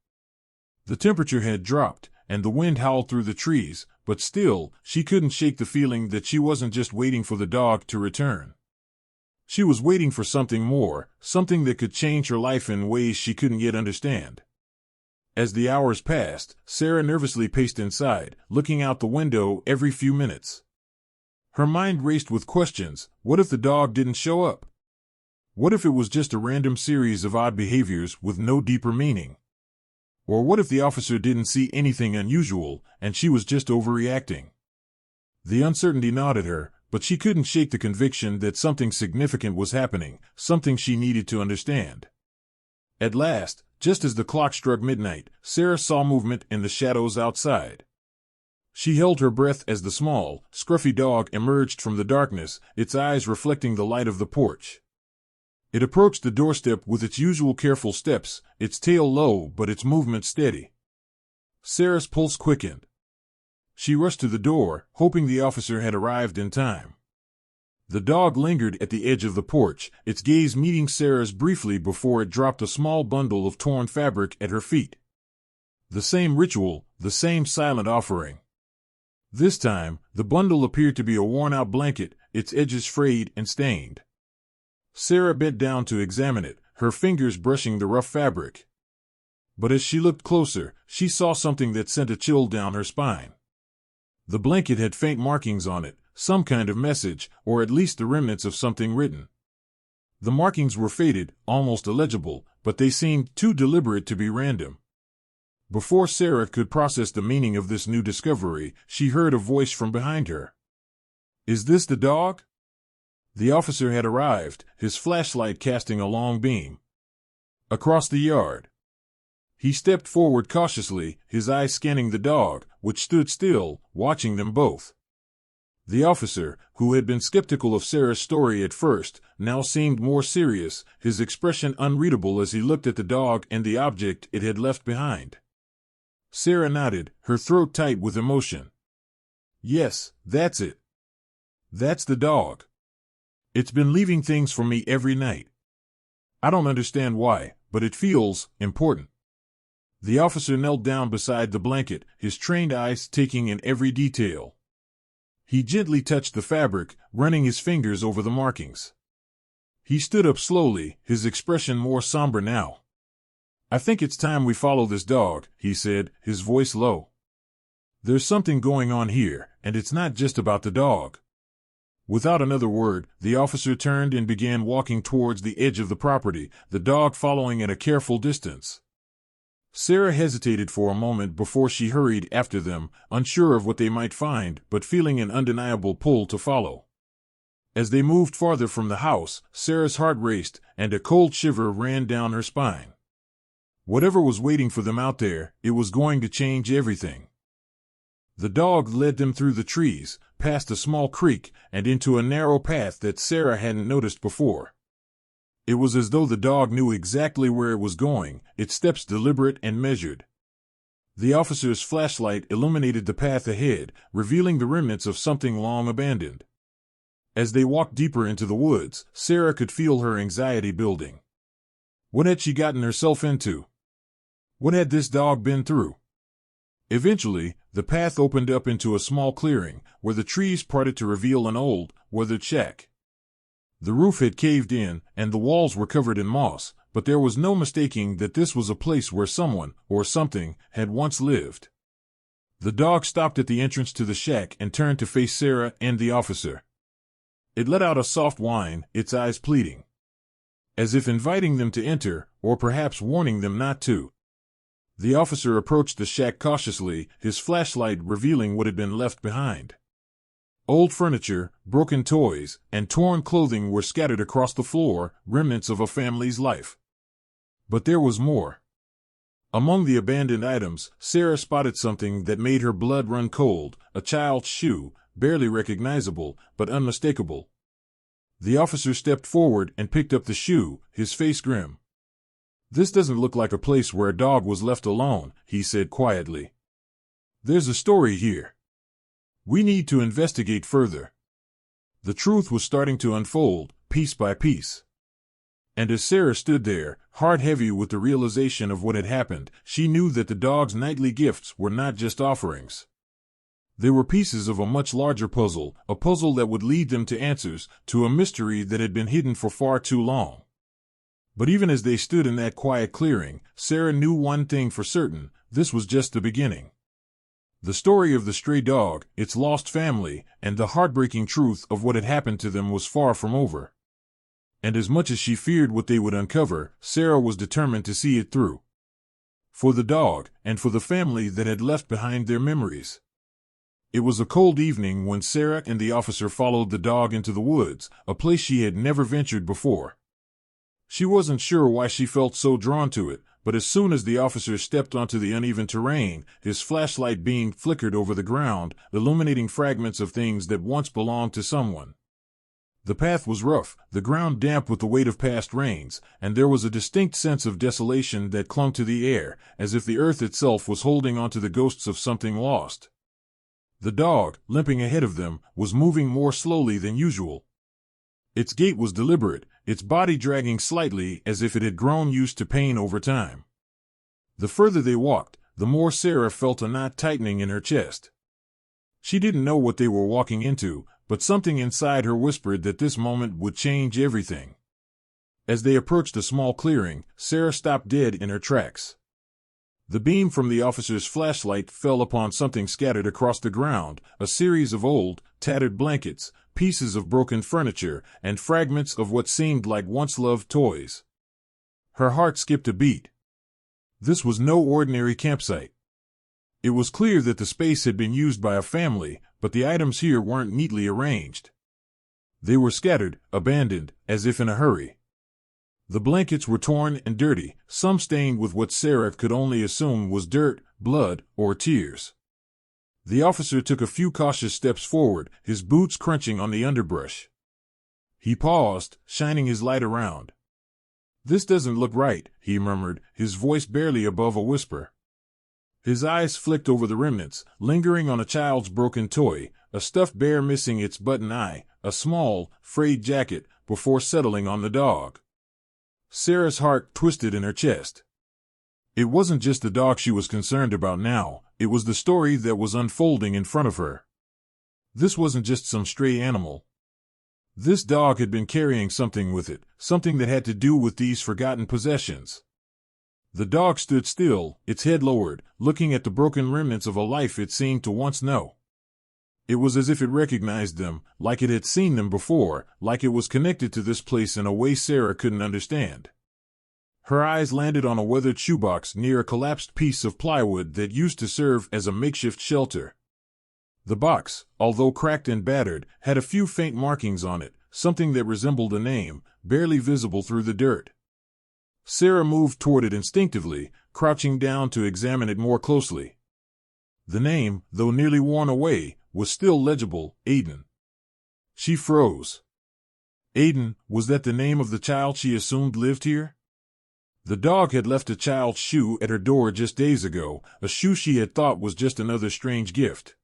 The temperature had dropped, and the wind howled through the trees, but still, she couldn't shake the feeling that she wasn't just waiting for the dog to return. She was waiting for something more, something that could change her life in ways she couldn't yet understand. As the hours passed, Sarah nervously paced inside, looking out the window every few minutes. Her mind raced with questions. What if the dog didn't show up? What if it was just a random series of odd behaviors with no deeper meaning? Or what if the officer didn't see anything unusual, and she was just overreacting? The uncertainty gnawed at her, but she couldn't shake the conviction that something significant was happening, something she needed to understand. At last, just as the clock struck midnight, Sarah saw movement in the shadows outside. She held her breath as the small, scruffy dog emerged from the darkness, its eyes reflecting the light of the porch. It approached the doorstep with its usual careful steps, its tail low but its movement steady. Sarah's pulse quickened. She rushed to the door, hoping the officer had arrived in time. The dog lingered at the edge of the porch, its gaze meeting Sarah's briefly before it dropped a small bundle of torn fabric at her feet. The same ritual, the same silent offering. This time, the bundle appeared to be a worn-out blanket, its edges frayed and stained. Sarah bent down to examine it, her fingers brushing the rough fabric. But as she looked closer, she saw something that sent a chill down her spine. The blanket had faint markings on it, some kind of message, or at least the remnants of something written. The markings were faded, almost illegible, but they seemed too deliberate to be random. Before Sarah could process the meaning of this new discovery, she heard a voice from behind her. "Is this the dog?" The officer had arrived, his flashlight casting a long beam across the yard. He stepped forward cautiously, his eyes scanning the dog, which stood still, watching them both. The officer, who had been skeptical of Sarah's story at first, now seemed more serious, his expression unreadable as he looked at the dog and the object it had left behind. Sarah nodded, her throat tight with emotion. "Yes, that's it. That's the dog. It's been leaving things for me every night. I don't understand why, but it feels important. The officer knelt down beside the blanket, his trained eyes taking in every detail. He gently touched the fabric, running his fingers over the markings. He stood up slowly, his expression more somber now. I think it's time we follow this dog, he said, his voice low. There's something going on here, and it's not just about the dog. Without another word, the officer turned and began walking towards the edge of the property, the dog following at a careful distance. Sarah hesitated for a moment before she hurried after them, unsure of what they might find, but feeling an undeniable pull to follow. As they moved farther from the house, Sarah's heart raced, and a cold shiver ran down her spine. Whatever was waiting for them out there, it was going to change everything. The dog led them through the trees, past a small creek, and into a narrow path that Sarah hadn't noticed before. It was as though the dog knew exactly where it was going, its steps deliberate and measured. The officer's flashlight illuminated the path ahead, revealing the remnants of something long abandoned. As they walked deeper into the woods, Sarah could feel her anxiety building. What had she gotten herself into? What had this dog been through? Eventually, the path opened up into a small clearing, where the trees parted to reveal an old, weathered shack. The roof had caved in, and the walls were covered in moss, but there was no mistaking that this was a place where someone, or something, had once lived. The dog stopped at the entrance to the shack and turned to face Sarah and the officer. It let out a soft whine, its eyes pleading, as if inviting them to enter, or perhaps warning them not to. The officer approached the shack cautiously, his flashlight revealing what had been left behind. Old furniture, broken toys, and torn clothing were scattered across the floor, remnants of a family's life. But there was more. Among the abandoned items, Sarah spotted something that made her blood run cold, a child's shoe, barely recognizable, but unmistakable. The officer stepped forward and picked up the shoe, his face grim. This doesn't look like a place where a dog was left alone, he said quietly. There's a story here. We need to investigate further. The truth was starting to unfold, piece by piece. And as Sarah stood there, heart heavy with the realization of what had happened, she knew that the dog's nightly gifts were not just offerings. They were pieces of a much larger puzzle, a puzzle that would lead them to answers, to a mystery that had been hidden for far too long. But even as they stood in that quiet clearing, Sarah knew one thing for certain: this was just the beginning. The story of the stray dog, its lost family, and the heartbreaking truth of what had happened to them was far from over. And as much as she feared what they would uncover, Sarah was determined to see it through. For the dog, and for the family that had left behind their memories. It was a cold evening when Sarah and the officer followed the dog into the woods, a place she had never ventured before. She wasn't sure why she felt so drawn to it, but as soon as the officer stepped onto the uneven terrain, his flashlight beam flickered over the ground, illuminating fragments of things that once belonged to someone. The path was rough, the ground damp with the weight of past rains, and there was a distinct sense of desolation that clung to the air, as if the earth itself was holding onto the ghosts of something lost. The dog, limping ahead of them, was moving more slowly than usual. Its gait was deliberate, its body dragging slightly as if it had grown used to pain over time. The further they walked, the more Sarah felt a knot tightening in her chest. She didn't know what they were walking into, but something inside her whispered that this moment would change everything. As they approached a small clearing, Sarah stopped dead in her tracks. The beam from the officer's flashlight fell upon something scattered across the ground, a series of old, tattered blankets, pieces of broken furniture, and fragments of what seemed like once-loved toys. Her heart skipped a beat. This was no ordinary campsite. It was clear that the space had been used by a family, but the items here weren't neatly arranged. They were scattered, abandoned, as if in a hurry. The blankets were torn and dirty, some stained with what Sarah could only assume was dirt, blood, or tears. The officer took a few cautious steps forward, his boots crunching on the underbrush. He paused, shining his light around. "This doesn't look right," he murmured, his voice barely above a whisper. His eyes flicked over the remnants, lingering on a child's broken toy, a stuffed bear missing its button eye, a small, frayed jacket, before settling on the dog. Sarah's heart twisted in her chest. It wasn't just the dog she was concerned about now, it was the story that was unfolding in front of her. This wasn't just some stray animal. This dog had been carrying something with it, something that had to do with these forgotten possessions. The dog stood still, its head lowered, looking at the broken remnants of a life it seemed to once know. It was as if it recognized them, like it had seen them before, like it was connected to this place in a way Sarah couldn't understand. Her eyes landed on a weathered shoebox near a collapsed piece of plywood that used to serve as a makeshift shelter. The box, although cracked and battered, had a few faint markings on it, something that resembled a name, barely visible through the dirt. Sarah moved toward it instinctively, crouching down to examine it more closely. The name, though nearly worn away, was still legible, Aiden. She froze. Aiden, was that the name of the child she assumed lived here? The dog had left a child's shoe at her door just days ago, a shoe she had thought was just another strange gift.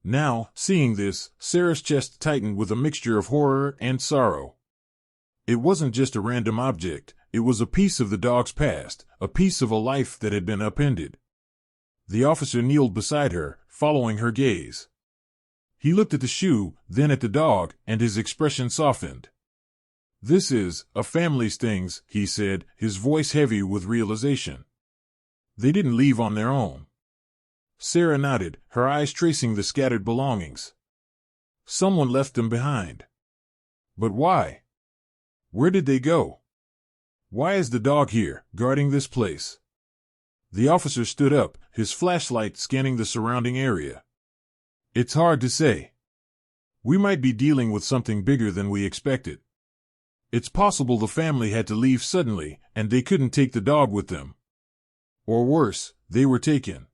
Now, seeing this, Sarah's chest tightened with a mixture of horror and sorrow. It wasn't just a random object, it was a piece of the dog's past, a piece of a life that had been upended. The officer kneeled beside her, following her gaze. He looked at the shoe, then at the dog, and his expression softened. "This is a family's things," he said, his voice heavy with realization. "They didn't leave on their own." Sarah nodded, her eyes tracing the scattered belongings. "Someone left them behind. But why? Where did they go? Why is the dog here, guarding this place?" The officer stood up, his flashlight scanning the surrounding area. "It's hard to say. We might be dealing with something bigger than we expected. It's possible the family had to leave suddenly, and they couldn't take the dog with them. Or worse, they were taken."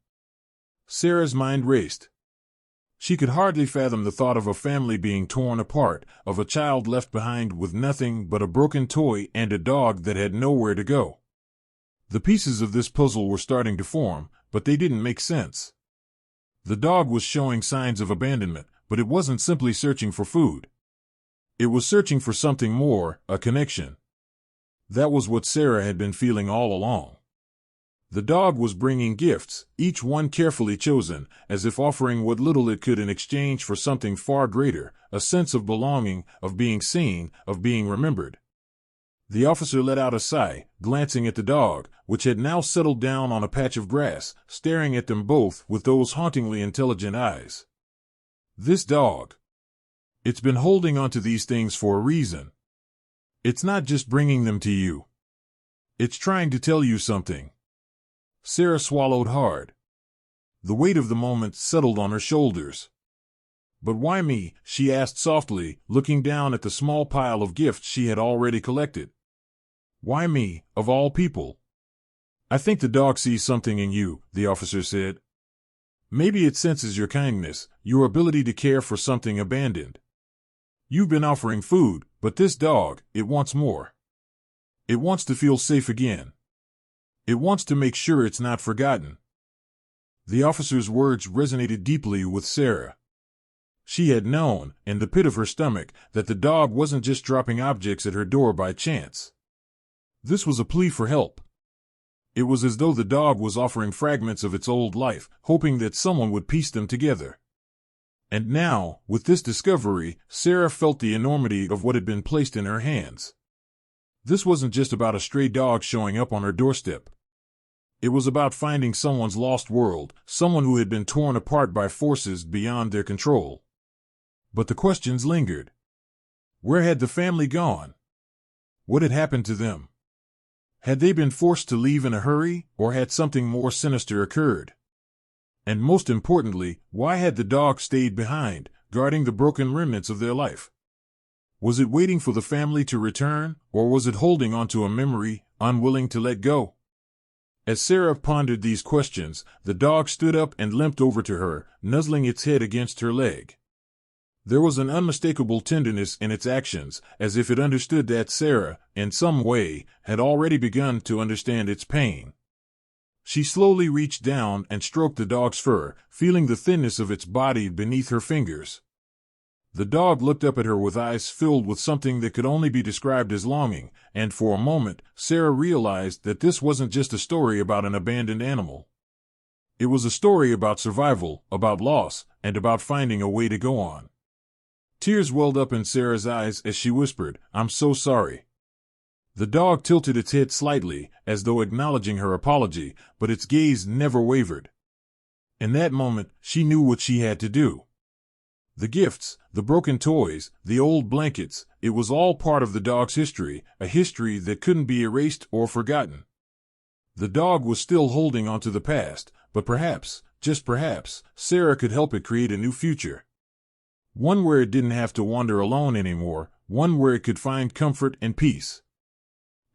Sarah's mind raced. She could hardly fathom the thought of a family being torn apart, of a child left behind with nothing but a broken toy and a dog that had nowhere to go. The pieces of this puzzle were starting to form, but they didn't make sense. The dog was showing signs of abandonment, but it wasn't simply searching for food. It was searching for something more, a connection. That was what Sarah had been feeling all along. The dog was bringing gifts, each one carefully chosen, as if offering what little it could in exchange for something far greater, a sense of belonging, of being seen, of being remembered. The officer let out a sigh, glancing at the dog, which had now settled down on a patch of grass, staring at them both with those hauntingly intelligent eyes. This dog. It's been holding on to these things for a reason. It's not just bringing them to you. It's trying to tell you something. Sarah swallowed hard. The weight of the moment settled on her shoulders. "But why me?" she asked softly, looking down at the small pile of gifts she had already collected. "Why me, of all people?" "I think the dog sees something in you," the officer said. "Maybe it senses your kindness, your ability to care for something abandoned. You've been offering food, but this dog, it wants more. It wants to feel safe again. It wants to make sure it's not forgotten." The officer's words resonated deeply with Sarah. She had known, in the pit of her stomach, that the dog wasn't just dropping objects at her door by chance. This was a plea for help. It was as though the dog was offering fragments of its old life, hoping that someone would piece them together. And now, with this discovery, Sarah felt the enormity of what had been placed in her hands. This wasn't just about a stray dog showing up on her doorstep. It was about finding someone's lost world, someone who had been torn apart by forces beyond their control. But the questions lingered. Where had the family gone? What had happened to them? Had they been forced to leave in a hurry, or had something more sinister occurred? And most importantly, why had the dog stayed behind, guarding the broken remnants of their life? Was it waiting for the family to return, or was it holding onto a memory, unwilling to let go? As Sarah pondered these questions, the dog stood up and limped over to her, nuzzling its head against her leg. There was an unmistakable tenderness in its actions, as if it understood that Sarah, in some way, had already begun to understand its pain. She slowly reached down and stroked the dog's fur, feeling the thinness of its body beneath her fingers. The dog looked up at her with eyes filled with something that could only be described as longing, and for a moment, Sarah realized that this wasn't just a story about an abandoned animal. It was a story about survival, about loss, and about finding a way to go on. Tears welled up in Sarah's eyes as she whispered, "I'm so sorry." The dog tilted its head slightly, as though acknowledging her apology, but its gaze never wavered. In that moment, she knew what she had to do. The gifts, the broken toys, the old blankets, it was all part of the dog's history, a history that couldn't be erased or forgotten. The dog was still holding onto the past, but perhaps, just perhaps, Sarah could help it create a new future. One where it didn't have to wander alone anymore, one where it could find comfort and peace.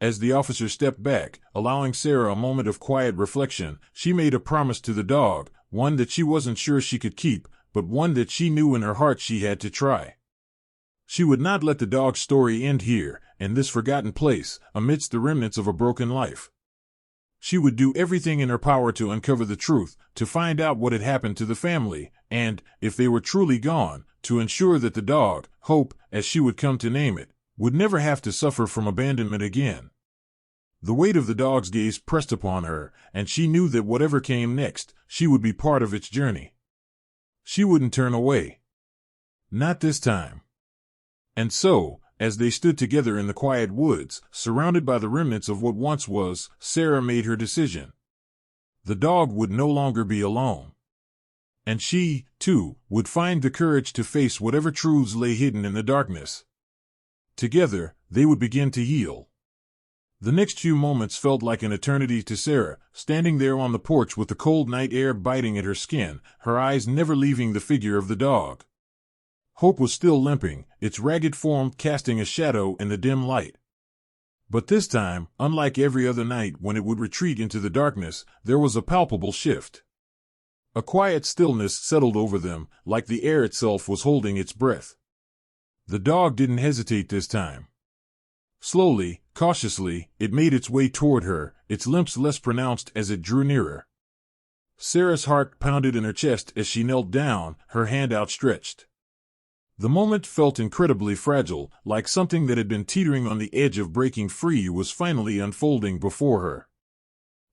As the officer stepped back, allowing Sarah a moment of quiet reflection, she made a promise to the dog, one that she wasn't sure she could keep, but one that she knew in her heart she had to try. She would not let the dog's story end here, in this forgotten place, amidst the remnants of a broken life. She would do everything in her power to uncover the truth, to find out what had happened to the family, and, if they were truly gone, to ensure that the dog, Hope, as she would come to name it, would never have to suffer from abandonment again. The weight of the dog's gaze pressed upon her, and she knew that whatever came next, she would be part of its journey. She wouldn't turn away. Not this time. And so, as they stood together in the quiet woods, surrounded by the remnants of what once was, Sarah made her decision. The dog would no longer be alone. And she, too, would find the courage to face whatever truths lay hidden in the darkness. Together, they would begin to heal. The next few moments felt like an eternity to Sarah, standing there on the porch with the cold night air biting at her skin, her eyes never leaving the figure of the dog. Hope was still limping, its ragged form casting a shadow in the dim light. But this time, unlike every other night when it would retreat into the darkness, there was a palpable shift. A quiet stillness settled over them, like the air itself was holding its breath. The dog didn't hesitate this time. Slowly, cautiously, it made its way toward her, its limps less pronounced as it drew nearer. Sarah's heart pounded in her chest as she knelt down, her hand outstretched. The moment felt incredibly fragile, like something that had been teetering on the edge of breaking free was finally unfolding before her.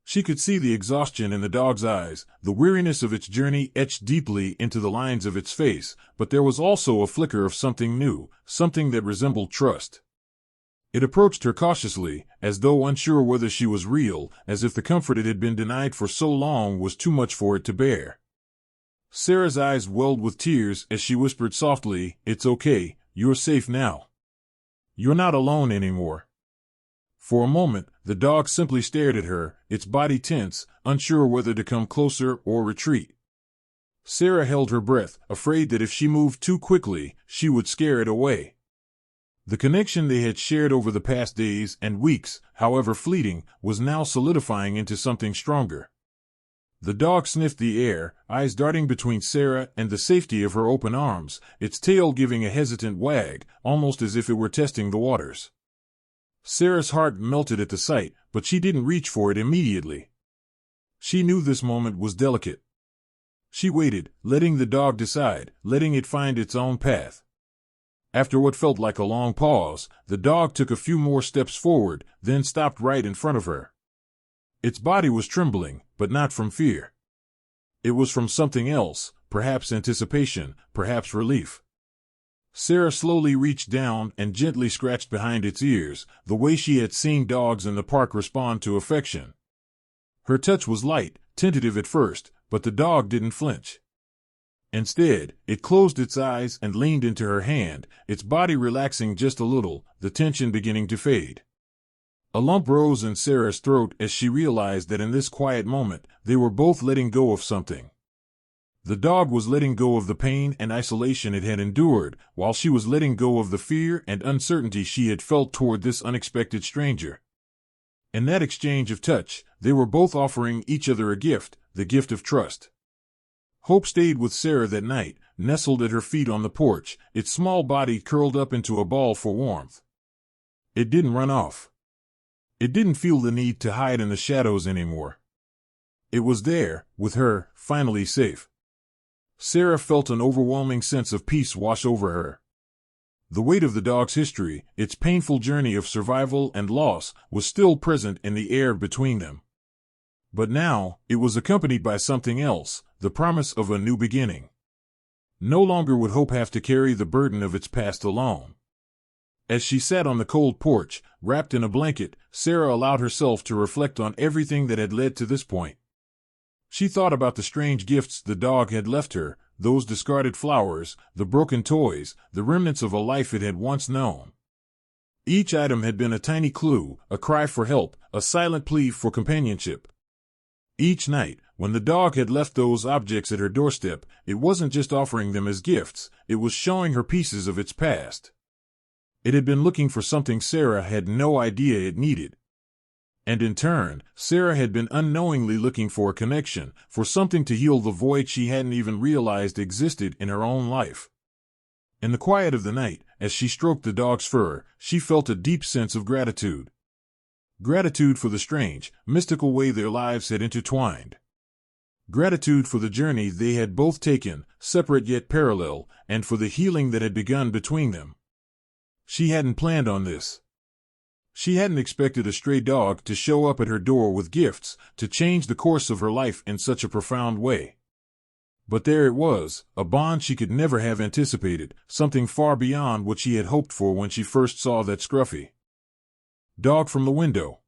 She could see the exhaustion in the dog's eyes, the weariness of its journey etched deeply into the lines of its face, but there was also a flicker of something new, something that resembled trust. It approached her cautiously, as though unsure whether she was real, as if the comfort it had been denied for so long was too much for it to bear. Sarah's eyes welled with tears as she whispered softly, "It's okay, you're safe now. You're not alone anymore." For a moment, the dog simply stared at her, its body tense, unsure whether to come closer or retreat. Sarah held her breath, afraid that if she moved too quickly, she would scare it away. The connection they had shared over the past days and weeks, however fleeting, was now solidifying into something stronger. The dog sniffed the air, eyes darting between Sarah and the safety of her open arms, its tail giving a hesitant wag, almost as if it were testing the waters. Sarah's heart melted at the sight, but she didn't reach for it immediately. She knew this moment was delicate. She waited, letting the dog decide, letting it find its own path. After what felt like a long pause, the dog took a few more steps forward, then stopped right in front of her. Its body was trembling, but not from fear. It was from something else, perhaps anticipation, perhaps relief. Sarah slowly reached down and gently scratched behind its ears, the way she had seen dogs in the park respond to affection. Her touch was light, tentative at first, but the dog didn't flinch. Instead, it closed its eyes and leaned into her hand, its body relaxing just a little, the tension beginning to fade. A lump rose in Sarah's throat as she realized that in this quiet moment, they were both letting go of something. The dog was letting go of the pain and isolation it had endured, while she was letting go of the fear and uncertainty she had felt toward this unexpected stranger. In that exchange of touch, they were both offering each other a gift, the gift of trust. Hope stayed with Sarah that night, nestled at her feet on the porch, its small body curled up into a ball for warmth. It didn't run off. It didn't feel the need to hide in the shadows anymore. It was there, with her, finally safe. Sarah felt an overwhelming sense of peace wash over her. The weight of the dog's history, its painful journey of survival and loss, was still present in the air between them. But now, it was accompanied by something else, the promise of a new beginning. No longer would Hope have to carry the burden of its past alone. As she sat on the cold porch, wrapped in a blanket, Sarah allowed herself to reflect on everything that had led to this point. She thought about the strange gifts the dog had left her, those discarded flowers, the broken toys, the remnants of a life it had once known. Each item had been a tiny clue, a cry for help, a silent plea for companionship. Each night, when the dog had left those objects at her doorstep, it wasn't just offering them as gifts, it was showing her pieces of its past. It had been looking for something Sarah had no idea it needed. And in turn, Sarah had been unknowingly looking for a connection, for something to heal the void she hadn't even realized existed in her own life. In the quiet of the night, as she stroked the dog's fur, she felt a deep sense of gratitude. Gratitude for the strange, mystical way their lives had intertwined. Gratitude for the journey they had both taken, separate yet parallel, and for the healing that had begun between them. She hadn't planned on this. She hadn't expected a stray dog to show up at her door with gifts, to change the course of her life in such a profound way. But there it was, a bond she could never have anticipated, something far beyond what she had hoped for when she first saw that scruffy dog from the window.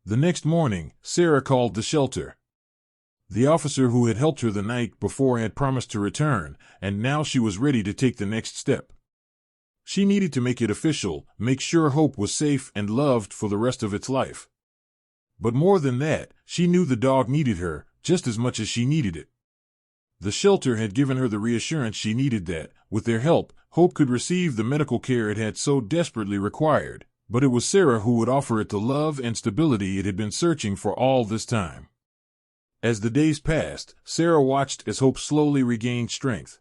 The next morning, Sarah called the shelter. The officer who had helped her the night before had promised to return, and now she was ready to take the next step. She needed to make it official, make sure Hope was safe and loved for the rest of its life. But more than that, she knew the dog needed her, just as much as she needed it. The shelter had given her the reassurance she needed that, with their help, Hope could receive the medical care it had so desperately required. But it was Sarah who would offer it the love and stability it had been searching for all this time. As the days passed, Sarah watched as Hope slowly regained strength.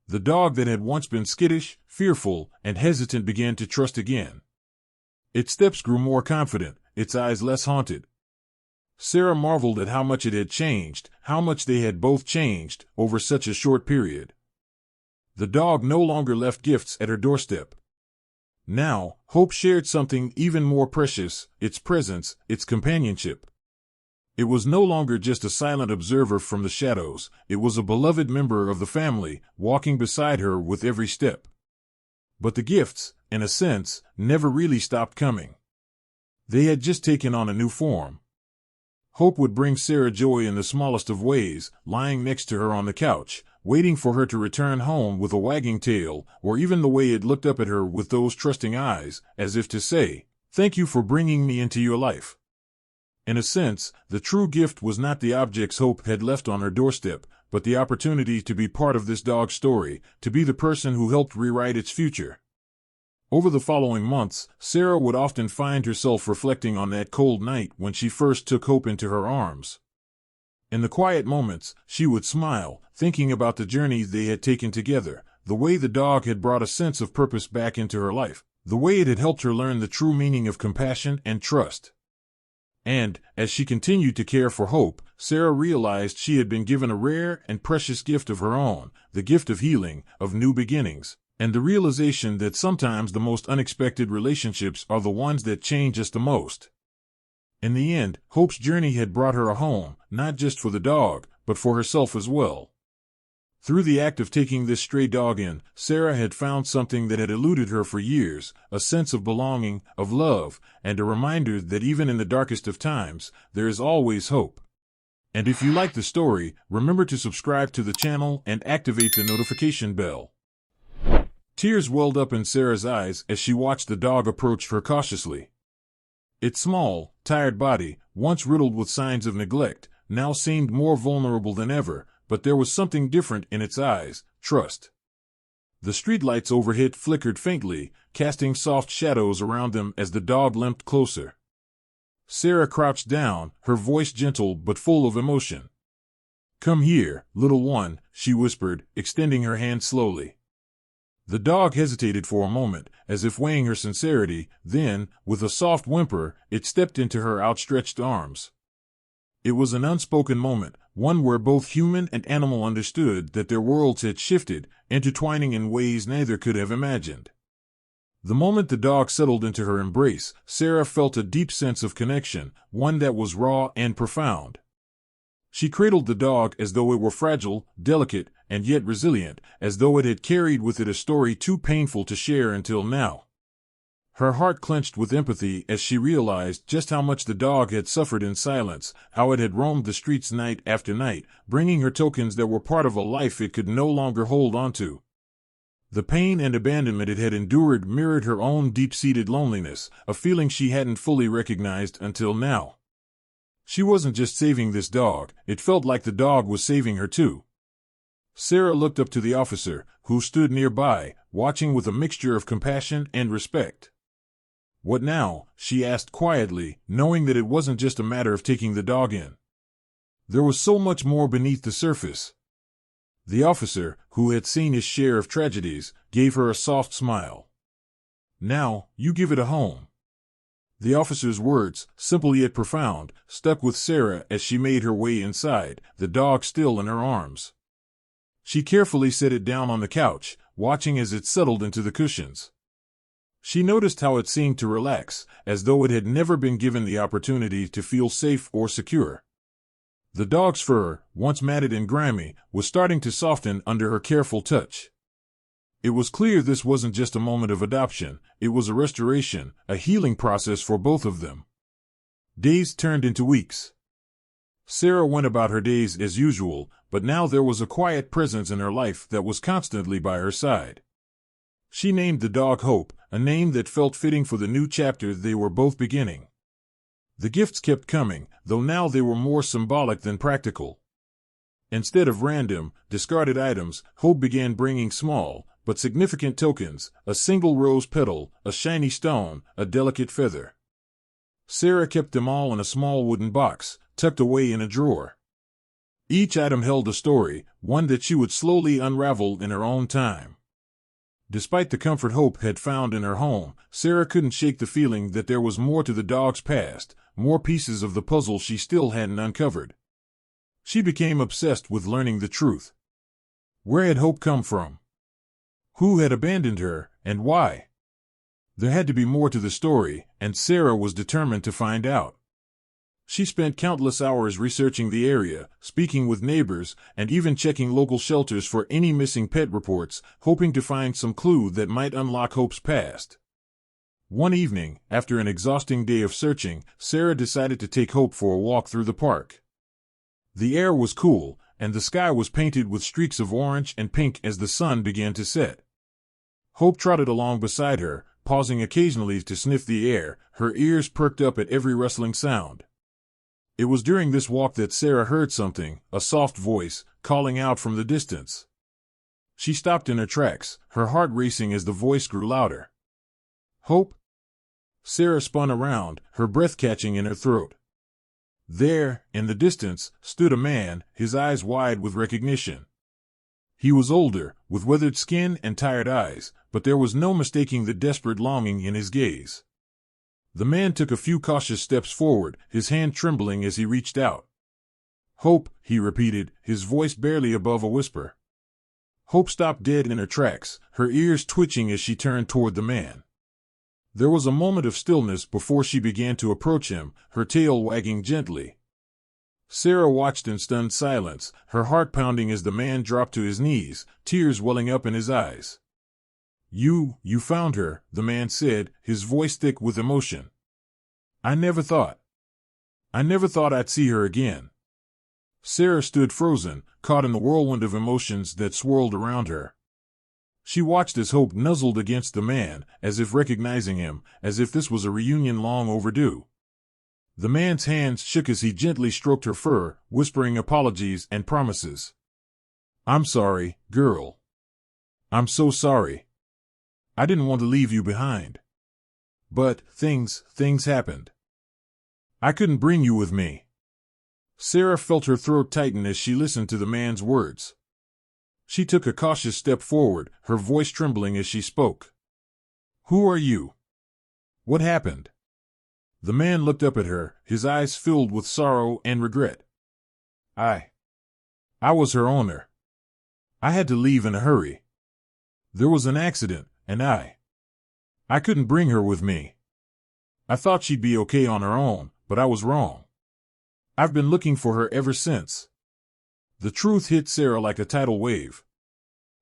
The dog that had once been skittish, fearful, and hesitant began to trust again. Its steps grew more confident, its eyes less haunted. Sarah marveled at how much it had changed, how much they had both changed, over such a short period. The dog no longer left gifts at her doorstep. Now, Hope shared something even more precious, its presence, its companionship. It was no longer just a silent observer from the shadows, it was a beloved member of the family, walking beside her with every step. But the gifts, in a sense, never really stopped coming. They had just taken on a new form. Hope would bring Sarah joy in the smallest of ways, lying next to her on the couch, waiting for her to return home with a wagging tail, or even the way it looked up at her with those trusting eyes, as if to say, "Thank you for bringing me into your life." In a sense, the true gift was not the objects Hope had left on her doorstep, but the opportunity to be part of this dog's story, to be the person who helped rewrite its future. Over the following months, Sarah would often find herself reflecting on that cold night when she first took Hope into her arms. In the quiet moments, she would smile, thinking about the journey they had taken together, the way the dog had brought a sense of purpose back into her life, the way it had helped her learn the true meaning of compassion and trust. And, as she continued to care for Hope, Sarah realized she had been given a rare and precious gift of her own, the gift of healing, of new beginnings, and the realization that sometimes the most unexpected relationships are the ones that change us the most. In the end, Hope's journey had brought her a home, not just for the dog, but for herself as well. Through the act of taking this stray dog in, Sarah had found something that had eluded her for years, a sense of belonging, of love, and a reminder that even in the darkest of times, there is always hope. And if you like the story, remember to subscribe to the channel and activate the notification bell. Tears welled up in Sarah's eyes as she watched the dog approach her cautiously. Its small, tired body, once riddled with signs of neglect, now seemed more vulnerable than ever, but there was something different in its eyes, trust. The streetlights overhead flickered faintly, casting soft shadows around them as the dog limped closer. Sarah crouched down, her voice gentle but full of emotion. "Come here, little one," she whispered, extending her hand slowly. The dog hesitated for a moment, as if weighing her sincerity, then, with a soft whimper, it stepped into her outstretched arms. It was an unspoken moment, one where both human and animal understood that their worlds had shifted, intertwining in ways neither could have imagined. The moment the dog settled into her embrace, Sarah felt a deep sense of connection, one that was raw and profound. She cradled the dog as though it were fragile, delicate, and yet resilient, as though it had carried with it a story too painful to share until now. Her heart clenched with empathy as she realized just how much the dog had suffered in silence, how it had roamed the streets night after night, bringing her tokens that were part of a life it could no longer hold on to. The pain and abandonment it had endured mirrored her own deep-seated loneliness, a feeling she hadn't fully recognized until now. She wasn't just saving this dog, it felt like the dog was saving her too. Sarah looked up to the officer, who stood nearby, watching with a mixture of compassion and respect. "What now?" she asked quietly, knowing that it wasn't just a matter of taking the dog in. There was so much more beneath the surface. The officer, who had seen his share of tragedies, gave her a soft smile. "Now, you give it a home." The officer's words, simple yet profound, stuck with Sarah as she made her way inside, the dog still in her arms. She carefully set it down on the couch, watching as it settled into the cushions. She noticed how it seemed to relax, as though it had never been given the opportunity to feel safe or secure. The dog's fur, once matted and grimy, was starting to soften under her careful touch. It was clear this wasn't just a moment of adoption, it was a restoration, a healing process for both of them. Days turned into weeks. Sarah went about her days as usual, but now there was a quiet presence in her life that was constantly by her side. She named the dog Hope, a name that felt fitting for the new chapter they were both beginning. The gifts kept coming, though now they were more symbolic than practical. Instead of random, discarded items, Hope began bringing small, but significant tokens, a single rose petal, a shiny stone, a delicate feather. Sarah kept them all in a small wooden box, tucked away in a drawer. Each item held a story, one that she would slowly unravel in her own time. Despite the comfort Hope had found in her home, Sarah couldn't shake the feeling that there was more to the dog's past, more pieces of the puzzle she still hadn't uncovered. She became obsessed with learning the truth. Where had Hope come from? Who had abandoned her, and why? There had to be more to the story, and Sarah was determined to find out. She spent countless hours researching the area, speaking with neighbors, and even checking local shelters for any missing pet reports, hoping to find some clue that might unlock Hope's past. One evening, after an exhausting day of searching, Sarah decided to take Hope for a walk through the park. The air was cool, and the sky was painted with streaks of orange and pink as the sun began to set. Hope trotted along beside her, pausing occasionally to sniff the air, her ears perked up at every rustling sound. It was during this walk that Sarah heard something, a soft voice, calling out from the distance. She stopped in her tracks, her heart racing as the voice grew louder. "Hope?" Sarah spun around, her breath catching in her throat. There, in the distance, stood a man, his eyes wide with recognition. He was older, with weathered skin and tired eyes, but there was no mistaking the desperate longing in his gaze. The man took a few cautious steps forward, his hand trembling as he reached out. "Hope," he repeated, his voice barely above a whisper. Hope stopped dead in her tracks, her ears twitching as she turned toward the man. There was a moment of stillness before she began to approach him, her tail wagging gently. Sarah watched in stunned silence, her heart pounding as the man dropped to his knees, tears welling up in his eyes. You found her," the man said, his voice thick with emotion. I never thought I'd see her again." Sarah stood frozen, caught in the whirlwind of emotions that swirled around her. She watched as Hope nuzzled against the man, as if recognizing him, as if this was a reunion long overdue. The man's hands shook as he gently stroked her fur, whispering apologies and promises. "I'm sorry, girl. I'm so sorry. I didn't want to leave you behind. But things happened. I couldn't bring you with me." Sarah felt her throat tighten as she listened to the man's words. She took a cautious step forward, her voice trembling as she spoke. "Who are you? What happened?" The man looked up at her, his eyes filled with sorrow and regret. I was her owner. I had to leave in a hurry. There was an accident, and I couldn't bring her with me. I thought she'd be okay on her own, but I was wrong. I've been looking for her ever since. The truth hit Sarah like a tidal wave.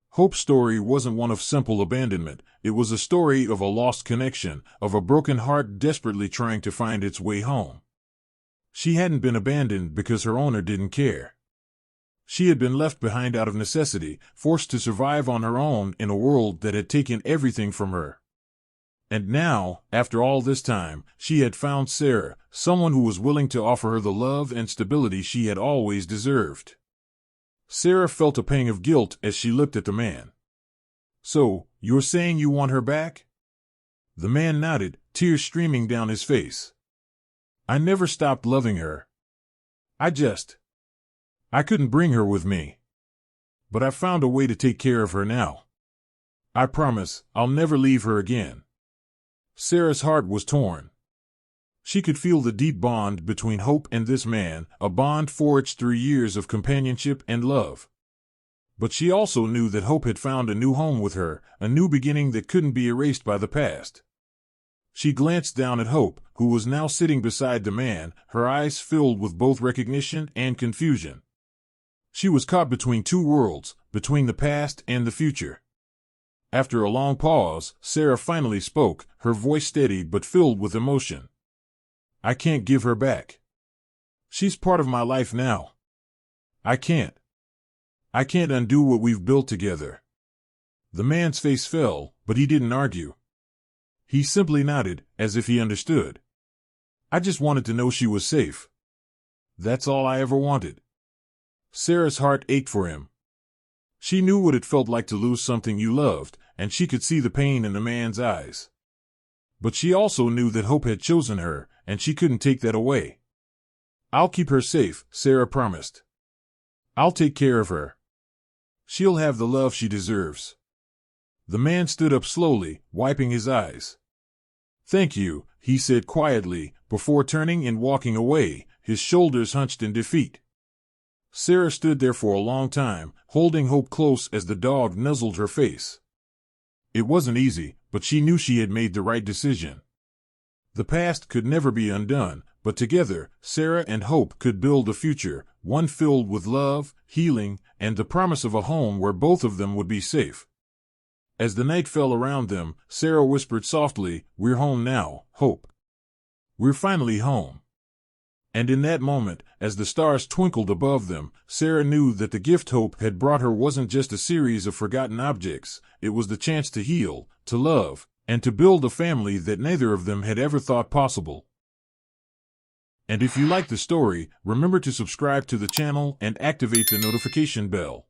Hope's story wasn't one of simple abandonment. It was a story of a lost connection, of a broken heart desperately trying to find its way home. She hadn't been abandoned because her owner didn't care. She had been left behind out of necessity, forced to survive on her own in a world that had taken everything from her. And now, after all this time, she had found Sarah, someone who was willing to offer her the love and stability she had always deserved. Sarah felt a pang of guilt as she looked at the man. So, you're saying you want her back? The man nodded, tears streaming down his face. I never stopped loving her. I couldn't bring her with me. But I found a way to take care of her now. I promise, I'll never leave her again. Sarah's heart was torn. She could feel the deep bond between Hope and this man, a bond forged through years of companionship and love. But she also knew that Hope had found a new home with her, a new beginning that couldn't be erased by the past. She glanced down at Hope, who was now sitting beside the man, her eyes filled with both recognition and confusion. She was caught between two worlds, between the past and the future. After a long pause, Sarah finally spoke, her voice steady but filled with emotion. I can't give her back. She's part of my life now. I can't undo what we've built together. The man's face fell, but he didn't argue. He simply nodded, as if he understood. I just wanted to know she was safe. That's all I ever wanted. Sarah's heart ached for him. She knew what it felt like to lose something you loved, and she could see the pain in the man's eyes. But she also knew that Hope had chosen her, and she couldn't take that away. I'll keep her safe, Sarah promised. I'll take care of her. She'll have the love she deserves. The man stood up slowly, wiping his eyes. Thank you, he said quietly, before turning and walking away, his shoulders hunched in defeat. Sarah stood there for a long time, holding Hope close as the dog nuzzled her face. It wasn't easy, but she knew she had made the right decision. The past could never be undone, but together, Sarah and Hope could build a future, one filled with love, healing, and the promise of a home where both of them would be safe. As the night fell around them, Sarah whispered softly, "We're home now, Hope. We're finally home." And in that moment, as the stars twinkled above them, Sarah knew that the gift Hope had brought her wasn't just a series of forgotten objects, it was the chance to heal, to love, and to build a family that neither of them had ever thought possible. And if you like the story, remember to subscribe to the channel and activate the notification bell.